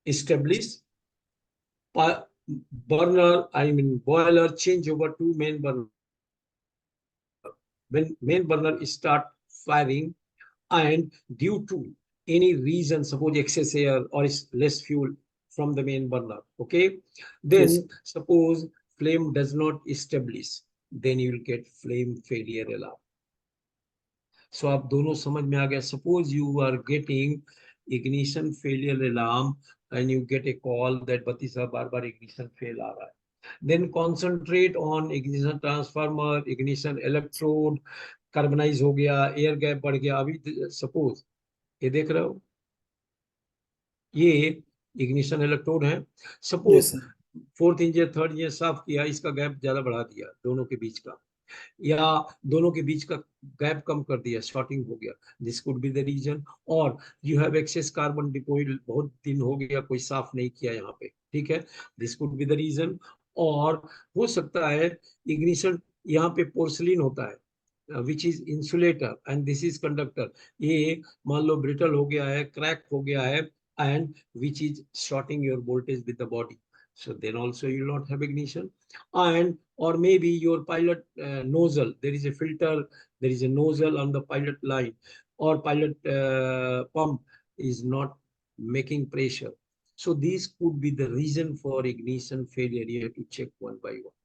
established, burner, boiler change over to main burner. When main burner start firing and due to any reason, suppose excess air or less fuel from the main burner, okay, then Yes. suppose flame does not establish, then you will get flame failure alarm. So आप दोनों समझ में आ गया. Suppose you are getting ignition failure alarm and you get a call that बत्ती साहब बार बार ignition fail आ रहा है. Then concentrate on ignition transformer, ignition electrode, carbonise हो गया, एयर गैप बढ़ गया. अभी सपोज ये देख रहे हो, ये इग्निशन इलेक्ट्रोड है. Suppose Yes, sir. Fourth inch third inch साफ किया, इसका गैप ज्यादा बढ़ा दिया दोनों के बीच का, या दोनों के बीच का गैप कम कर दिया, शॉर्टिंग हो गया, this could be the reason. और you have excess carbon deposit, बहुत दिन हो गया कोई साफ नहीं किया यहाँ पे, ठीक है, this could be the reason. और हो सकता है इग्निशन, यहाँ पे पोर्सलिन होता है which is insulator and this is conductor, ये मान लो ब्रिटल हो गया है, क्रैक हो गया है, and which is shorting your voltage with the body, so then also you will not have ignition. And or maybe your pilot nozzle, there is a filter, there is a nozzle on the pilot line, or pilot pump is not making pressure, so these could be the reason for ignition failure. You have to check one by one.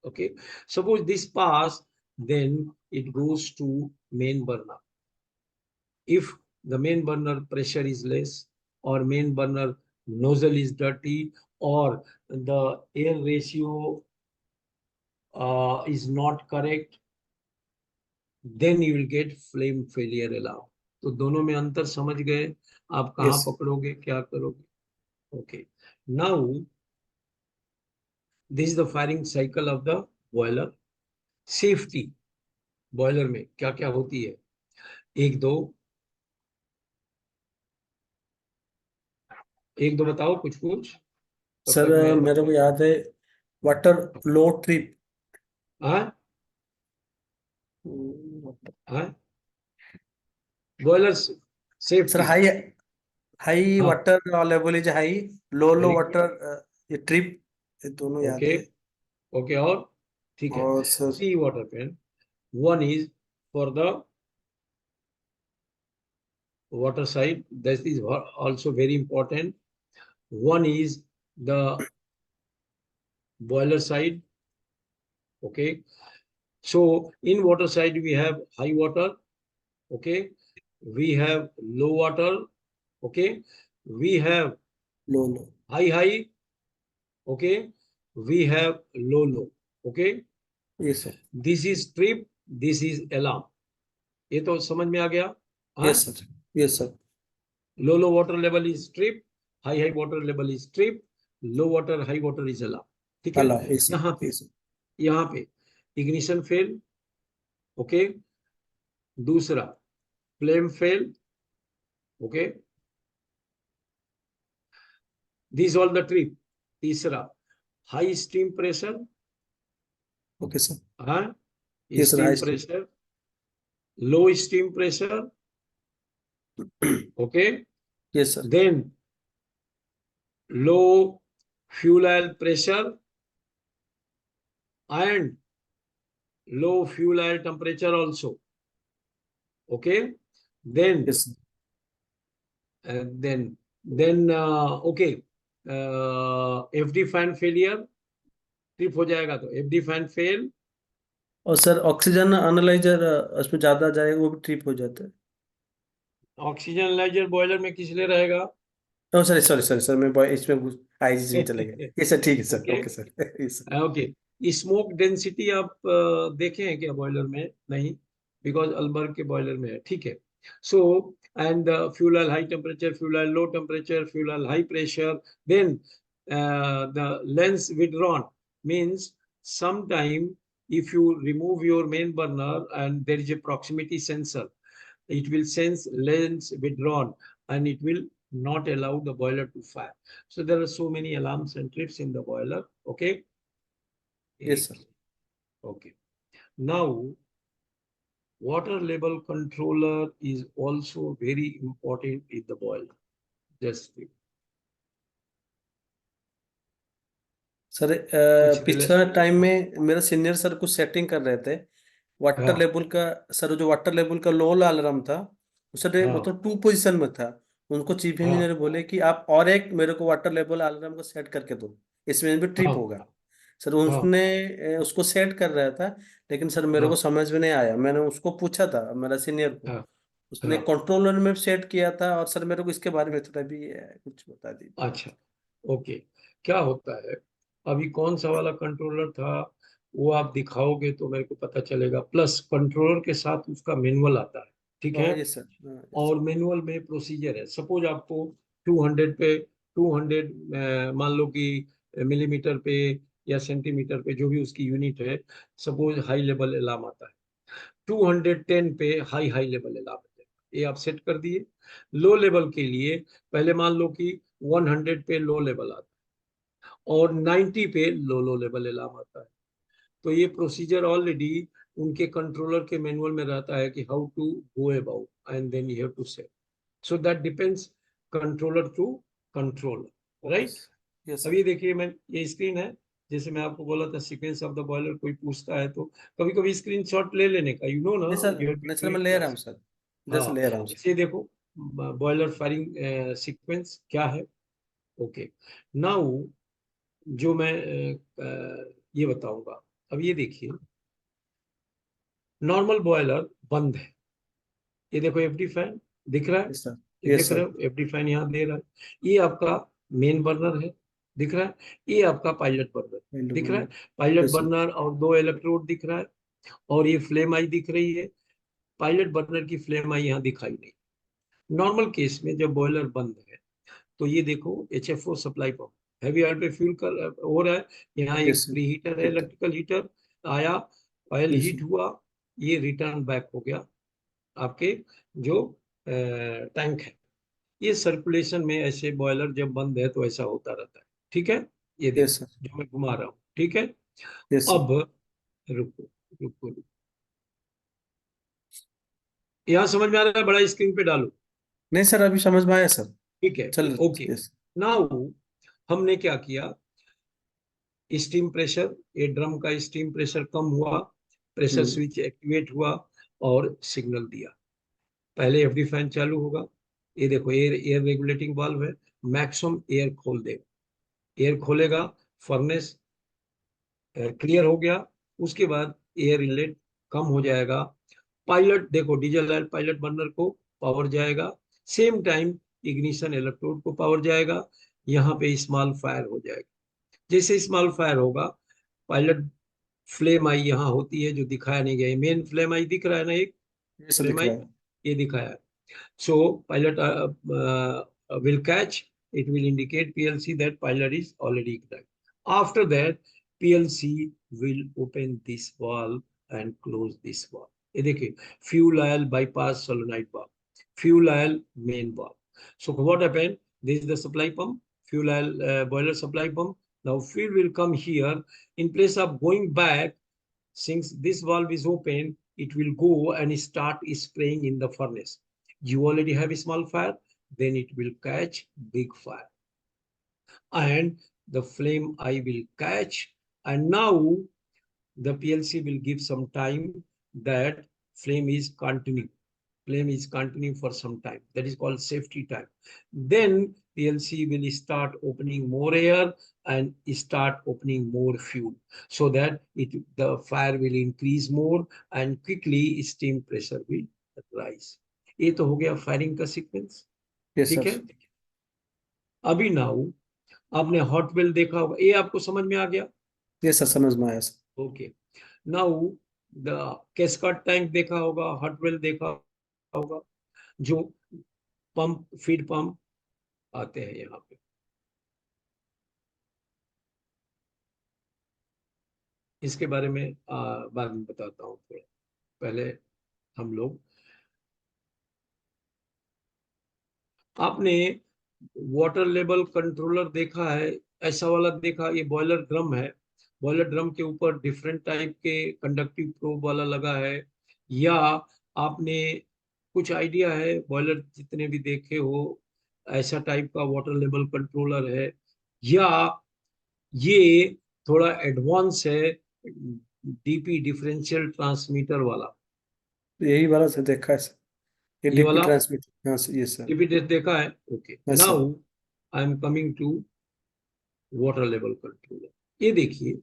Okay, suppose this pass, then it goes to main burner. If the main burner pressure is less, or main burner nozzle is dirty, or the air ratio is not correct, then you will get flame failure alarm. तो दोनों में अंतर समझ गए, आप कहाँ यस पकड़ोगे, क्या करोगे। Okay, now this is the firing cycle of the boiler. Safety boiler में क्या क्या होती है, एक दो, एक दो बताओ कुछ कुछ, तब सर, तक मैं मेरे को याद है, वाटर लो ट्रिप। हाँ हाँ, boiler sir, safety. High high हाँ water level is high, low low very good, water, ये ट्रिप, ये दोनों याद ओके है। ओके, और ठीक है, और sir, sea water pen, one is for the water side, that is also very important, one is the boiler side. Okay, so in water side we have high water, okay, we have low water, okay, we have low low. high high, okay, we have low low, okay, ये sir. this is trip, this is alarm, ये तो समझ में आ गया। हाँ, yes sir. Yes sir. Low low water level is trip, high high water level is trip, low water high water is alarm, ठीक है। अल्लाह, यस सर। यहाँ पे, यस सर। यहाँ पे इग्निशन फेल, ओके, दूसरा flame fail, okay, this all the trip, तीसरा high steam pressure, okay sir. हाँ, yes sir, steam high stream. Pressure, low steam pressure, okay, yes sir. Then low fuel oil pressure and low fuel oil temperature also, okay, then yes sir. Okay, FD fan failure, trip हो जाएगा तो एफडी फैन फेल, और सर, ऑक्सीजन एनालाइजर उसमें ज्यादा जाएगा, वो भी ट्रिप हो जाता है। ऑक्सीजन एनालाइजर बॉयलर में किस लिए रहेगा। ओ सॉरी सॉरी सॉरी सर, मैं इसमें आईजीजी में चले गए। ये सर, ठीक है sir, okay okay sir. Yes sir. Okay, smoke density आप देखे हैं क्या बॉयलर में, नहीं, बिकॉज अल्बर्ग के बॉयलर में है, ठीक है। So and fuel oil high temperature, fuel oil low temperature, fuel oil high pressure, then the lance withdrawn means sometime if you remove your main burner and there is a proximity sensor, it will sense lens withdrawn and it will not allow the boiler to fire. So there are so many alarms and trips in the boiler, okay, yes sir. okay. Now water level controller is also very important in the boiler, just sir, कुछ पिछला टाइम में मेरे सीनियर सर कुछ सेटिंग कर रहे थे वाटर हाँ लेवल का। सर, जो वाटर लेवल का लो अलार्म था, सर हाँ मतलब टू पोजीशन में था। उनको चीफ हाँ इंजीनियर बोले कि आप और एक मेरे को वाटर लेवल अलार्म को सेट करके दो, इसमें भी ट्रिप हाँ होगा। सर, हाँ उसने उसको सेट कर रहा था, लेकिन सर मेरे को हाँ समझ में नहीं आया। मैंने उसको पूछा था, मेरा सीनियर को, हाँ उसने हाँ, कंट्रोलर में सेट किया था। और सर, मेरे को इसके बारे में थोड़ा भी कुछ बता दीजिए। अच्छा, ओके, क्या होता है, अभी कौन सा वाला कंट्रोलर था वो आप दिखाओगे तो मेरे को पता चलेगा, प्लस कंट्रोलर के साथ उसका मैनुअल आता है, ठीक हाँ है। ये सर, हाँ ये सर। और मैनुअल में प्रोसीजर है, सपोज आपको 200 पे 200 मान लो कि मिलीमीटर पे या सेंटीमीटर पे, जो भी उसकी यूनिट है। सपोज हाई लेवल अलार्म आता है, 210 पे हाई हाई लेवल अलार्म है, ये आप सेट कर दिए। लो लेवल के लिए पहले मान लो कि 100 पे लो लेवल आता है और 90 पे लो लो लेवल अलार्म आता है। तो ये प्रोसीजर ऑलरेडी उनके कंट्रोलर के मैनुअल में रहता है कि how to go about and then you have to set. So that depends controller to controller, okay. Right. Yes अब सर। ये देखिए, मैं ये स्क्रीन है, जैसे मैं आपको बोला था सीक्वेंस ऑफ द बॉयलर, कोई पूछता है तो कभी कभी स्क्रीनशॉट ले लेने का, यू नो ना, नहीं सर, यू हैव नहीं बीन सर, मैं डूइंग ले रहा हूँ क्लास। सर, जस्ट हाँ, ले रहा हूँ सर। जैसे देखो बॉयलर फायरिंग सीक्वेंस क्या है। ओके, नाउ जो मैं ये बताऊंगा। अब ये देखिए, नॉर्मल बॉयलर बंद है, ये देखो एफडी फैन दिख रहा है, यस सर। ये यस देख सर। रहे हो एफडी फैन यहाँ दे रहा है, ये आपका मेन बर्नर है, दिख रहा है, ये आपका पायलट बर्नर दिख रहा है, पायलट यस सर। बर्नर और दो इलेक्ट्रोड दिख रहा है, और ये फ्लेम आई दिख रही है। पायलट बर्नर की फ्लेम आई यहाँ दिखाई नहीं। नॉर्मल केस में जब बॉयलर बंद है तो ये देखो एचएफओ सप्लाई पंप, हैवी ऑयल पे फ्यूल कर हो रहा है, यहाँ एक यस सर। प्री हीटर है, ठीक है। इलेक्ट्रिकल हीटर आया, ऑयल यस हीट सर। हुआ, ये रिटर्न बैक हो गया आपके जो टैंक है। ये सर्कुलेशन में ऐसे बॉयलर जब बंद है तो ऐसा होता रहता है, ठीक है। ये यस देखो सर। जो मैं घुमा रहा हूँ, ठीक है। Yes sir. अब रुको रुको रुको, यहाँ समझ में आ रहा है, बड़ा स्क्रीन पे डालो, नहीं सर, अभी समझ में आया सर। ठीक है। चल। Okay, yes. नाउ हमने क्या किया, स्टीम प्रेशर, ये ड्रम का स्टीम प्रेशर कम हुआ, प्रेशर हम्म। स्विच एक्टिवेट हुआ और सिग्नल दिया। पहले एफडी फैन चालू होगा, ये देखो एयर एयर रेगुलेटिंग वाल्व है, मैक्सिमम एयर खोल देगा, एयर खोलेगा, फर्नेस क्लियर हो गया, उसके बाद एयर इनलेट कम हो जाएगा। पायलट देखो, डीजल ऑयल पायलट बर्नर को पावर जाएगा, सेम टाइम इग्निशन इलेक्ट्रोड को पावर जाएगा, यहाँ पे स्मॉल फायर हो जाएगा। जैसे स्मॉल फायर होगा, पायलट फ्लेम आई यहाँ होती है, जो दिखाया नहीं गया, मेन फ्लेम आई दिख रहा है ना, एक ये सर फ्लेम दिख आई, रहा है। ये दिखाया है। So pilot will catch. It will indicate PLC that pilot is already ignited. After that, PLC will open this valve and close this valve. ये देखिए, fuel oil bypass solenoid valve, fuel oil main valve. So what happened? This is the supply pump, fuel oil boiler supply pump. Now fuel will come here. In place of going back, since this valve is open, it will go and start spraying in the furnace. You already have a small fire, then it will catch big fire. And the flame I will catch. And now the PLC will give some time that flame is continuing. Flame is continuing for some time. That is called safety time. Then PLC will start opening more air and start opening more fuel, so that the fire will increase more and quickly steam pressure will rise. ये तो हो गया फायरिंग का सीक्वेंस, यस ठीक सर। है। अभी नाउ आपने हॉट वेल देखा होगा, ये आपको समझ में आ गया। यस सर, समझ में आया sir. Okay, now the cascade tank देखा होगा, हॉट वेल देखा होगा, जो पंप फीड पंप आते हैं यहाँ पे। इसके बारे में बाद में बताता हूँ थोड़ा, पहले हम लोग, आपने वाटर लेवल कंट्रोलर देखा है, ऐसा वाला देखा, ये बॉयलर ड्रम है, बॉयलर ड्रम के ऊपर डिफरेंट टाइप के कंडक्टिव प्रोब वाला लगा है, या आपने कुछ आइडिया है, बॉयलर जितने भी देखे हो ऐसा टाइप का वाटर लेवल कंट्रोलर है, या ये थोड़ा एडवांस है, डीपी डिफरेंशियल ट्रांसमीटर वाला, यही वाला सर देखा है सर। ये ये डीपी वाला ट्रांसमिट, हाँ सर, ये सर। डीपी देखा है। Okay, yes sir. Now I am coming to water level controller. ये देखिए,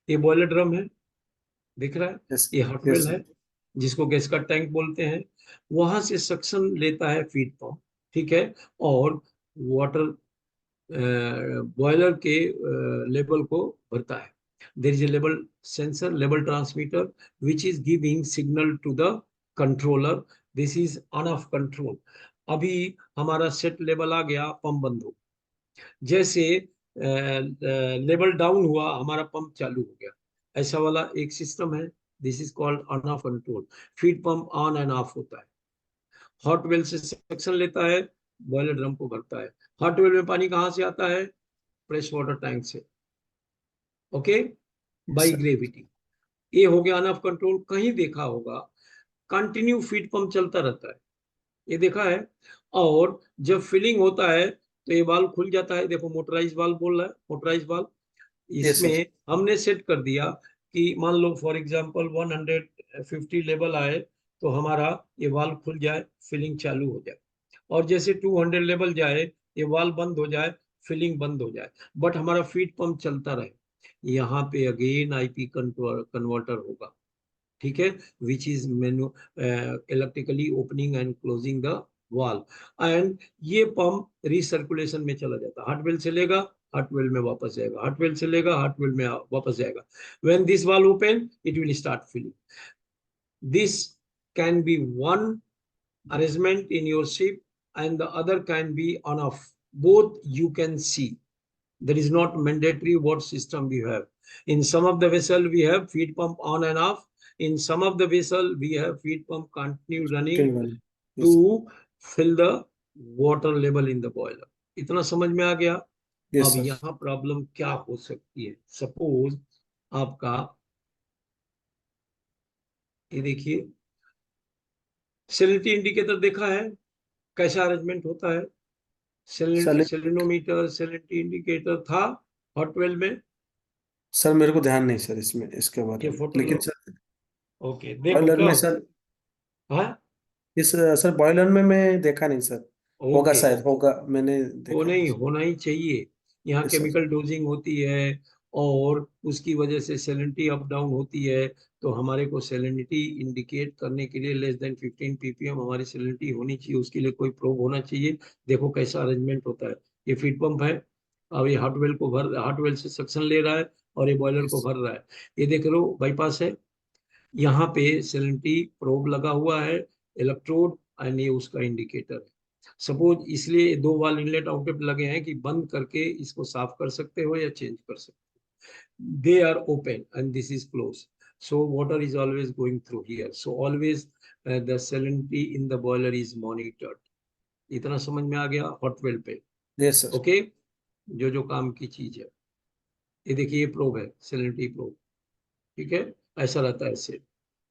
ये बॉयलर ड्रम है, दिख रहा है, यस। ये यस हॉटवेल सर। है, जिसको गैस का टैंक बोलते हैं, वहां से सक्शन लेता है फीड पंप, ठीक है, और वाटर बॉयलर के लेवल को भरता है। There is a level sensor, level transmitter, which is giving signal to the controller, this is on off control. अभी हमारा सेट लेवल आ गया, पंप बंद हो, जैसे लेवल डाउन हुआ, हमारा पंप चालू हो गया। ऐसा वाला एक सिस्टम है, this is called on off control. Feed pump on end of होता है। हॉट वेल से सक्शन लेता है, बॉयलर ड्रम को भरता है। हॉट वेल में पानी कहाँ से आता है? फ्रेश वाटर टैंक से। Okay, yes by sir. Gravity. ये हो गया ऑन ऑफ कंट्रोल। कहीं देखा होगा कंटिन्यू फीड पंप चलता रहता है, ये देखा है। और जब फिलिंग होता है तो ये वाल्व खुल जाता है, देखो मोटराइज वाल्व बोल रहा है, मोटराइज वाल्व। Yes sir. इसमें हमने सेट कर दिया कि मान लो फॉर एग्जांपल 150 लेवल आए तो हमारा ये वाल्व खुल जाए, फिलिंग चालू हो जाए। और जैसे 200 लेवल जाए, ये वाल्व बंद हो जाए, फिलिंग बंद हो जाए, बट हमारा फीड पंप चलता रहे। यहाँ पे अगेन आईपी कन्वर्टर होगा, ठीक है, which is menu electrically opening and closing the valve. And ये पंप रिसर्कुलेशन में चला जाता है, हार्ट वेल से लेगा, हार्ट वेल में वापस जाएगा, हार्ट वेल से लेगा, हार्ट वेल में वापस जाएगा। When this valve open it will start filling. This can be one arrangement in your ship, and the other can be on off, both you can see. That is not mandatory what system we have. In some of the vessel we have feed pump on and off. In some of the vessel we have feed pump continue running to yes fill the water level in the boiler. इतना समझ में आ गया? यस अब सर। यहाँ प्रॉब्लम क्या हो सकती है? सपोज आपका, ये देखिए, सैलिनिटी इंडिकेटर देखा है कैसा अरेंजमेंट होता है? सर सेलेनोमीटर, सैलिनिटी इंडिकेटर था हॉट वेल में। सर मेरे को ध्यान नहीं सर इसमें, इसके बारे ये में, फोटो लो। लेकिन सर ओके, देखो बॉयलर में कब। सर, हाँ, इस सर बॉयलर में मैं देखा नहीं सर। होगा ओके, शायद, होगा, मैंने वो देखा नहीं नहीं सर। होना ही चाहिए। यहाँ यस सर। केमिकल डोजिंग होती है और उसकी वजह से सैलिनिटी अप डाउन होती है। तो हमारे को सैलिनिटी इंडिकेट करने के लिए लेस देन 15 ppm हमारी सैलिनिटी होनी चाहिए, उसके लिए कोई प्रोब होना चाहिए। देखो कैसा अरेंजमेंट होता है। ये फीड पंप है, अब ये हॉट वेल से सक्शन ले रहा है और ये बॉयलर यस को भर रहा है। ये देख लो बाईपास है, यहाँ पे सैलिनिटी प्रोब लगा हुआ है, इलेक्ट्रोड, एंड ये उसका इंडिकेटर है। सपोज इसलिए दो वाल इनलेट आउटलेट लगे हैं कि बंद करके इसको साफ कर सकते हो या चेंज कर सकते हो। They are open and this is close, so water is always going through here, so always the salinity in the boiler is monitored। इतना समझ में आ गया हॉट वेल पे? Yes sir. ओके, जो जो काम की चीज है। ये देखिए, ये प्रोब है, सैलिनिटी प्रोब, ठीक है, ऐसा रहता है इससे।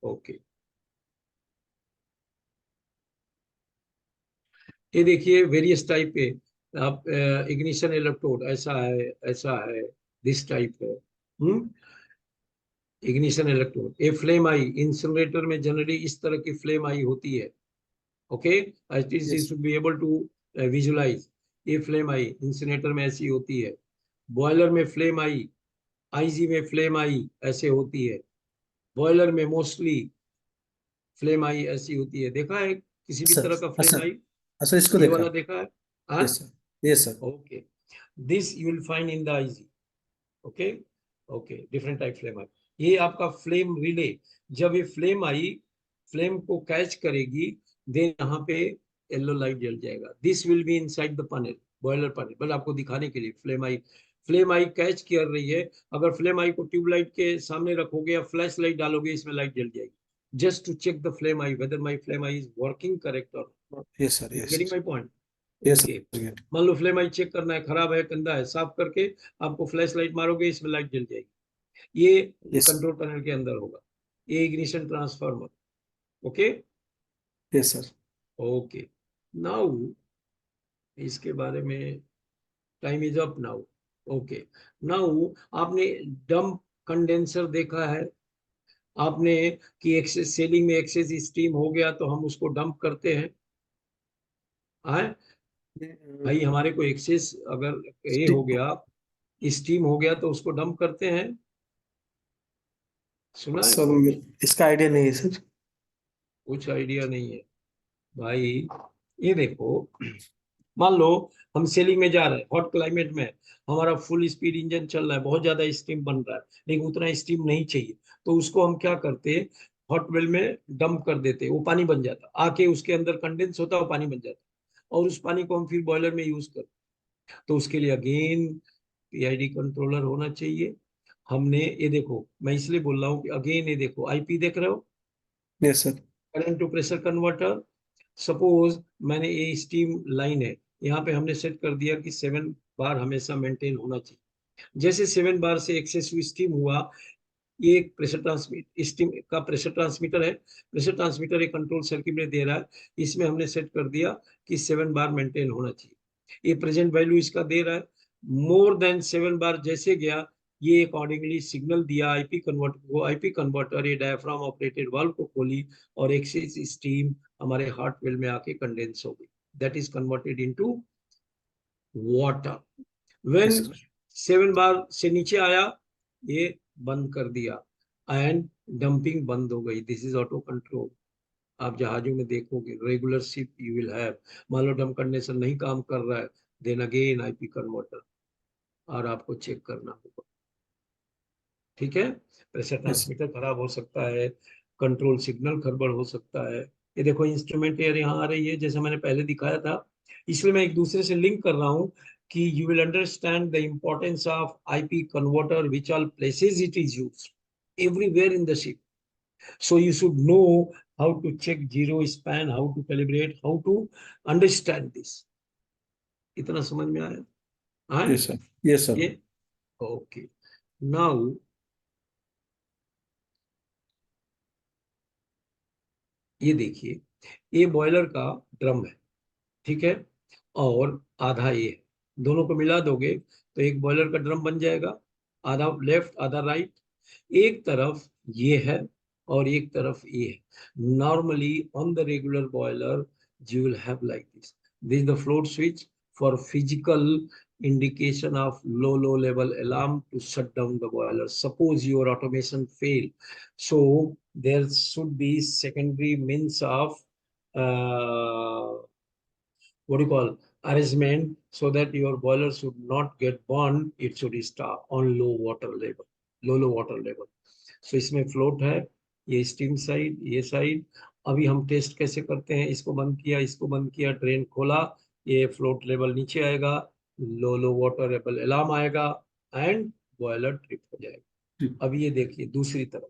ओके, ये देखिए वेरियस टाइप के, आप इग्निशन इलेक्ट्रोड, ऐसा है, ऐसा है, दिस टाइप है। इग्निशन इलेक्ट्रोड, ये फ्लेम आई इंसिनरेटर में जनरली इस तरह की फ्लेम आई होती है। Okay, at least you yes should be able to visualise. ये फ्लेम आई इंसिनरेटर में ऐसी होती है, बॉयलर में फ्लेम आई, आईजी में फ्लेम आई ऐसे होती है, बॉयलर में मोस्टली फ्लेम आई ऐसी होती है। देखा है किसी भी सर। तरह का हाँ फ्लेम सर। आई? हाँ सर, इसको ये देखा वाला है। देखा है? हाँ, yes sir. Yes sir. Okay, this you will find in the IG. Okay, okay, different type flame eye. ये आपका फ्लेम रिले, जब ये फ्लेम आई, फ्लेम को कैच करेगी, देन यहाँ पे येलो लाइट जल जाएगा। This will be inside the panel, boiler panel, बस आपको दिखाने के लिए फ्लेम आई कैच कर रही है। अगर फ्लेम आई को ट्यूबलाइट के सामने रखोगे या फ्लैश लाइट डालोगे, इसमें लाइट जल जाएगी, just to check the flame eye whether my flame eye is working correct और yes sir. You yes getting sir. My point? Yes okay, sir. मान लो फ्लेम आई चेक करना है, खराब है, गंदा है, साफ करके आपको फ्लैश लाइट मारोगे, इसमें लाइट जल जाएगी। ये यस सर। कंट्रोल पैनल के अंदर होगा, ये ignition transformer. Okay, yes sir. Okay, now इसके बारे में, time is up now. Okay, now आपने डंप कंडेंसर देखा है आपने, कि एक्सेस सेलिंग में एक्सेस स्टीम हो गया तो हम उसको डंप करते हैं। आए भाई, हमारे को एक्सेस अगर ये हो गया, स्टीम हो गया, तो उसको डंप करते हैं, सुना है? सर इसका आइडिया नहीं है सर। कुछ आइडिया नहीं है भाई। ये देखो, मान लो हम सेलिंग में जा रहे हैं, हॉट क्लाइमेट में, हमारा फुल स्पीड इंजन चल रहा है, बहुत ज्यादा स्टीम बन रहा है, लेकिन उतना स्टीम नहीं चाहिए, तो उसको हम क्या करते, हॉट वेल में डंप कर देते, वो पानी बन जाता, आके उसके अंदर कंडेंस होता है, वो पानी बन जाता, और उस पानी को हम फिर बॉयलर में यूज करते। तो उसके लिए अगेन पीआईडी कंट्रोलर होना चाहिए। हमने ये देखो, मैं इसलिए बोल रहा हूँ कि अगेन ये देखो, आईपी देख रहे हो, yes sir. Current to pressure converter. Suppose मैंने ये स्टीम लाइन है, यहाँ पे हमने सेट कर दिया कि 7 बार हमेशा मेंटेन होना चाहिए। जैसे 7 बार से एक्सेसिव स्टीम हुआ, ये एक प्रेशर ट्रांसमिट स्टीम का प्रेशर ट्रांसमीटर है। प्रेशर ट्रांसमीटर एक कंट्रोल सर्किट में दे रहा है, इसमें हमने सेट कर दिया कि 7 बार मेंटेन होना चाहिए। ये प्रेजेंट वैल्यू इसका दे रहा है। मोर देन 7 बार जैसे गया, ये अकॉर्डिंगली सिग्नल दिया आईपी कन्वर्टर को। आईपी कन्वर्टर ये डायफ्राम ऑपरेटेड वाल्व को खोली और एक्सेस स्टीम हमारे हार्ट वेल में आके कंडेंस हो गई। That is converted into water. Yes when sir. 7 बार से नीचे आया, ये बंद कर दिया एंड डंपिंग बंद हो गई। This is auto control. आप जहाजों में देखोगे regular ship you will have, मान लो डंप कंडेंसर नहीं काम कर रहा है, देन अगेन आईपी कन्वर्टर और आपको चेक करना होगा। ठीक है, प्रेशर यस ट्रांसमीटर खराब हो सकता है, कंट्रोल सिग्नल गड़बड़ हो सकता है। ये देखो इंस्ट्रूमेंट एयर यहाँ आ रही है, जैसे मैंने पहले दिखाया था। इसलिए मैं एक दूसरे से लिंक कर रहा हूँ कि you will understand the importance of IP converter which all places it is used everywhere in the ship. So you should know how to check zero span, how to calibrate, how to understand this. इतना समझ में आया? हाँ, यस सर। Yes sir. ये ओके। नाउ ये देखिए, ये बॉयलर का ड्रम है, ठीक है, और आधा ये है। दोनों को मिला दोगे तो एक बॉयलर का ड्रम बन जाएगा, आधा लेफ्ट आधा राइट। एक तरफ ये है और एक तरफ ये है। Normally on the regular boiler you will have like this. This is the float switch for physical indication of low level alarm to shut down the boiler. Suppose your automation fail, so there should be secondary means of what do you call arrangement, so that your boiler should not get burned. It should start on low water level. So इसमें फ्लोट है, ये स्टीम साइड, ये साइड। अभी हम टेस्ट कैसे करते हैं, इसको बंद किया, इसको बंद किया, ड्रेन खोला, ये फ्लोट लेवल नीचे आएगा, लो वाटर लेवल अलार्म आएगा एंड बॉयलर ट्रिप हो जाएगा। अब ये देखिए दूसरी तरफ,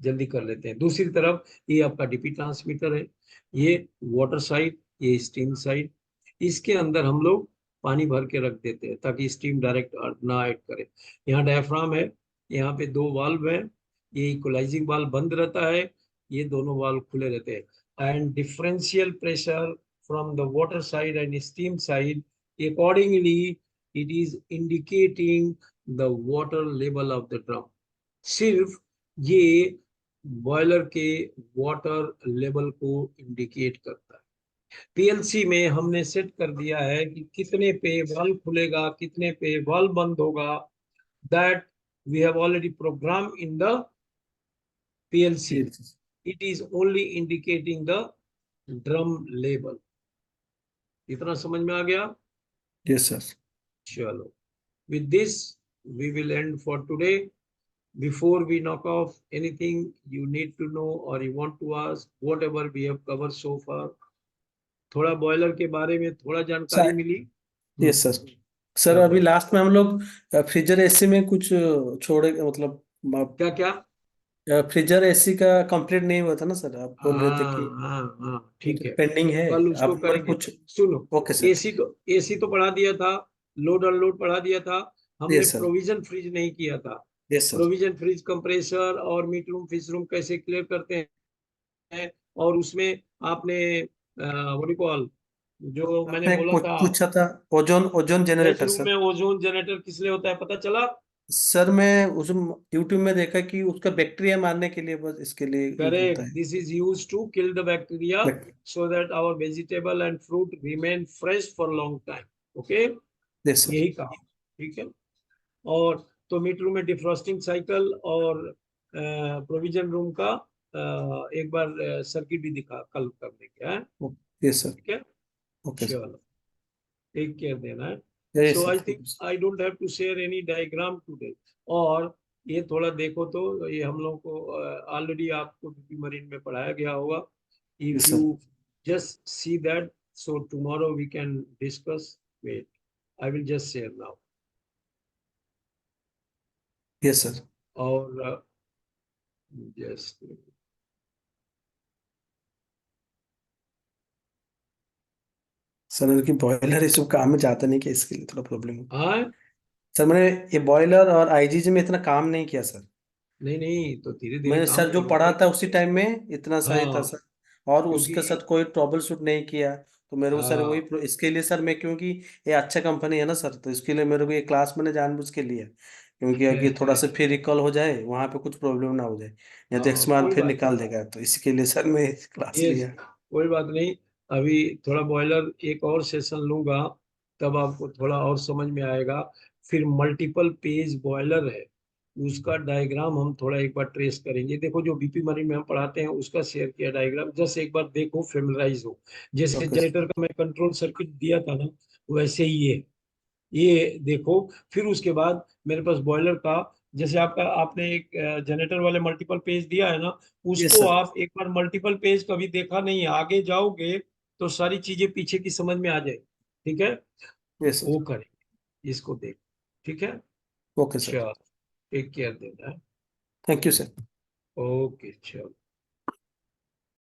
जल्दी कर लेते हैं। दूसरी तरफ ये आपका डीपी ट्रांसमीटर है, ये वाटर साइड, ये स्टीम साइड। इसके अंदर हम लोग पानी भर के रख देते हैं ताकि स्टीम डायरेक्ट ना ऐड करे। यहाँ डायफ्राम है, यहाँ पे 2 वाल्व है, ये इक्वलाइजिंग वाल्व बंद रहता है, ये दोनों वाल्व खुले रहते हैं। And differential pressure from the water side and steam side, accordingly it is indicating the water level of the drum. सिर्फ ये बॉयलर के वाटर लेवल को इंडिकेट करता है। पीएलसी में हमने सेट कर दिया है कि कितने पे वाल्व खुलेगा, कितने पे वाल्व बंद होगा। That we have already program in the PLC. Yes it is only indicating the drum level. इतना समझ में आ गया? Yes sir. चलो, with this we will end for today. Before we knock off, anything you need to know or you want to ask, whatever we have covered so far? थोड़ा बॉयलर के बारे में थोड़ा जानकारी सर। मिली। Yes sir. सर क्या अभी बोल, लास्ट में हम लोग फ्रीजर एसी में कुछ छोड़े, मतलब क्या क्या? फ्रीजर एसी का कंप्लीट नहीं हुआ था ना सर, आप बोल रहे थे हाँ कि हाँ हाँ, कुछ ठीक है, पेंडिंग है। कल उसको आप और करेंगे। कुछ। सुनो, ओके सर। एसी तो बढ़ा दिया था, लोड अनलोड बढ़ा दिया था। हमने यस सर। प्रोविजन फ्रीज नहीं किया था। Yes sir. Provision freeze compressor और मीट रूम फिश रूम कैसे क्लियर करते हैं, और उसमें आपने व्हाट यू कॉल, जो मैंने आपने बोला कुछ था, पूछा था, ozone ozone gas generator room sir. में ओजोन जनरेटर किस लिए होता है, पता चला? सर मैं उस यूट्यूब में देखा कि उसका बैक्टीरिया मारने के लिए, बस इसके लिए यूज होता करेक्ट, है। This is use to kill the bacteria but so that our vegetable and fruit remain fresh for long time. Okay, yes sir. यही काम, ठीक है। और तो मीट रूम में डिफ्रॉस्टिंग साइकिल और प्रोविजन रूम का एक बार सर्किट भी दिखा कल कर देंगे, हैं? Yes sir. ठीक है, ओके सर। चलो, टेक केयर देना है। Yes so sir. I thank think you. I don't have to share any diagram today. और ये थोड़ा देखो तो ये हम लोग को ऑलरेडी आपको बीपी मरीन में पढ़ाया गया होगा। If yes you sir. just see that, so tomorrow we can discuss. Wait, I will just share now. Yes sir. और जस्ट सर उनकी बॉयलर ये सब काम में जाता नहीं, कि इसके लिए थोड़ा प्रॉब्लम है। हाँ, सर मैंने ये बॉयलर और आईजीजी में इतना काम नहीं किया सर। नहीं नहीं, तो धीरे धीरे मैंने काम सर जो करेंगे पढ़ा ना। था उसी टाइम में इतना सही था हाँ, सर। और उसके क्योंकि साथ कोई ट्रबल शूट नहीं किया। तो मेरे को सर वही हाँ, इसके लिए सर मैं, क्योंकि ये अच्छा कंपनी है ना सर, तो इसके लिए मेरे को ये क्लास मैंने जानबूझ के लिया। क्योंकि अगर थोड़ा सा फिर रिकॉल हो जाए, वहां पे कुछ प्रॉब्लम ना हो जाए, नहीं तो हाँ, एक्समान कोई फिर बात निकाल देगा, तो इसके लिए सर मैं क्लास ये लिया। कोई बात नहीं। अभी थोड़ा बॉयलर एक और सेशन लूंगा, तब आपको थोड़ा और समझ में आएगा। फिर मल्टीपल पेज बॉयलर है, उसका डायग्राम हम थोड़ा एक बार ट्रेस करेंगे। देखो, जो बीपी मरीन में हम पढ़ाते हैं उसका शेयर किया डायग्राम, जस्ट एक बार देखो, फेमिलराइज हो। जैसे ओके सर। जनरेटर का मैं कंट्रोल सर्किट दिया था ना, वैसे ही ये देखो। फिर उसके बाद मेरे पास बॉयलर का, जैसे आपका आपने एक जनरेटर वाले मल्टीपल पेज दिया है ना, यस उसको सर। आप एक बार मल्टीपल पेज कभी देखा नहीं है, आगे जाओगे तो सारी चीजें पीछे की समझ में आ जाएगी। ठीक है, यस वो सर। करें, इसको देख। ठीक है, ओके सर। चलो, टेक केयर देना है। Thank you sir. ओके, चलो।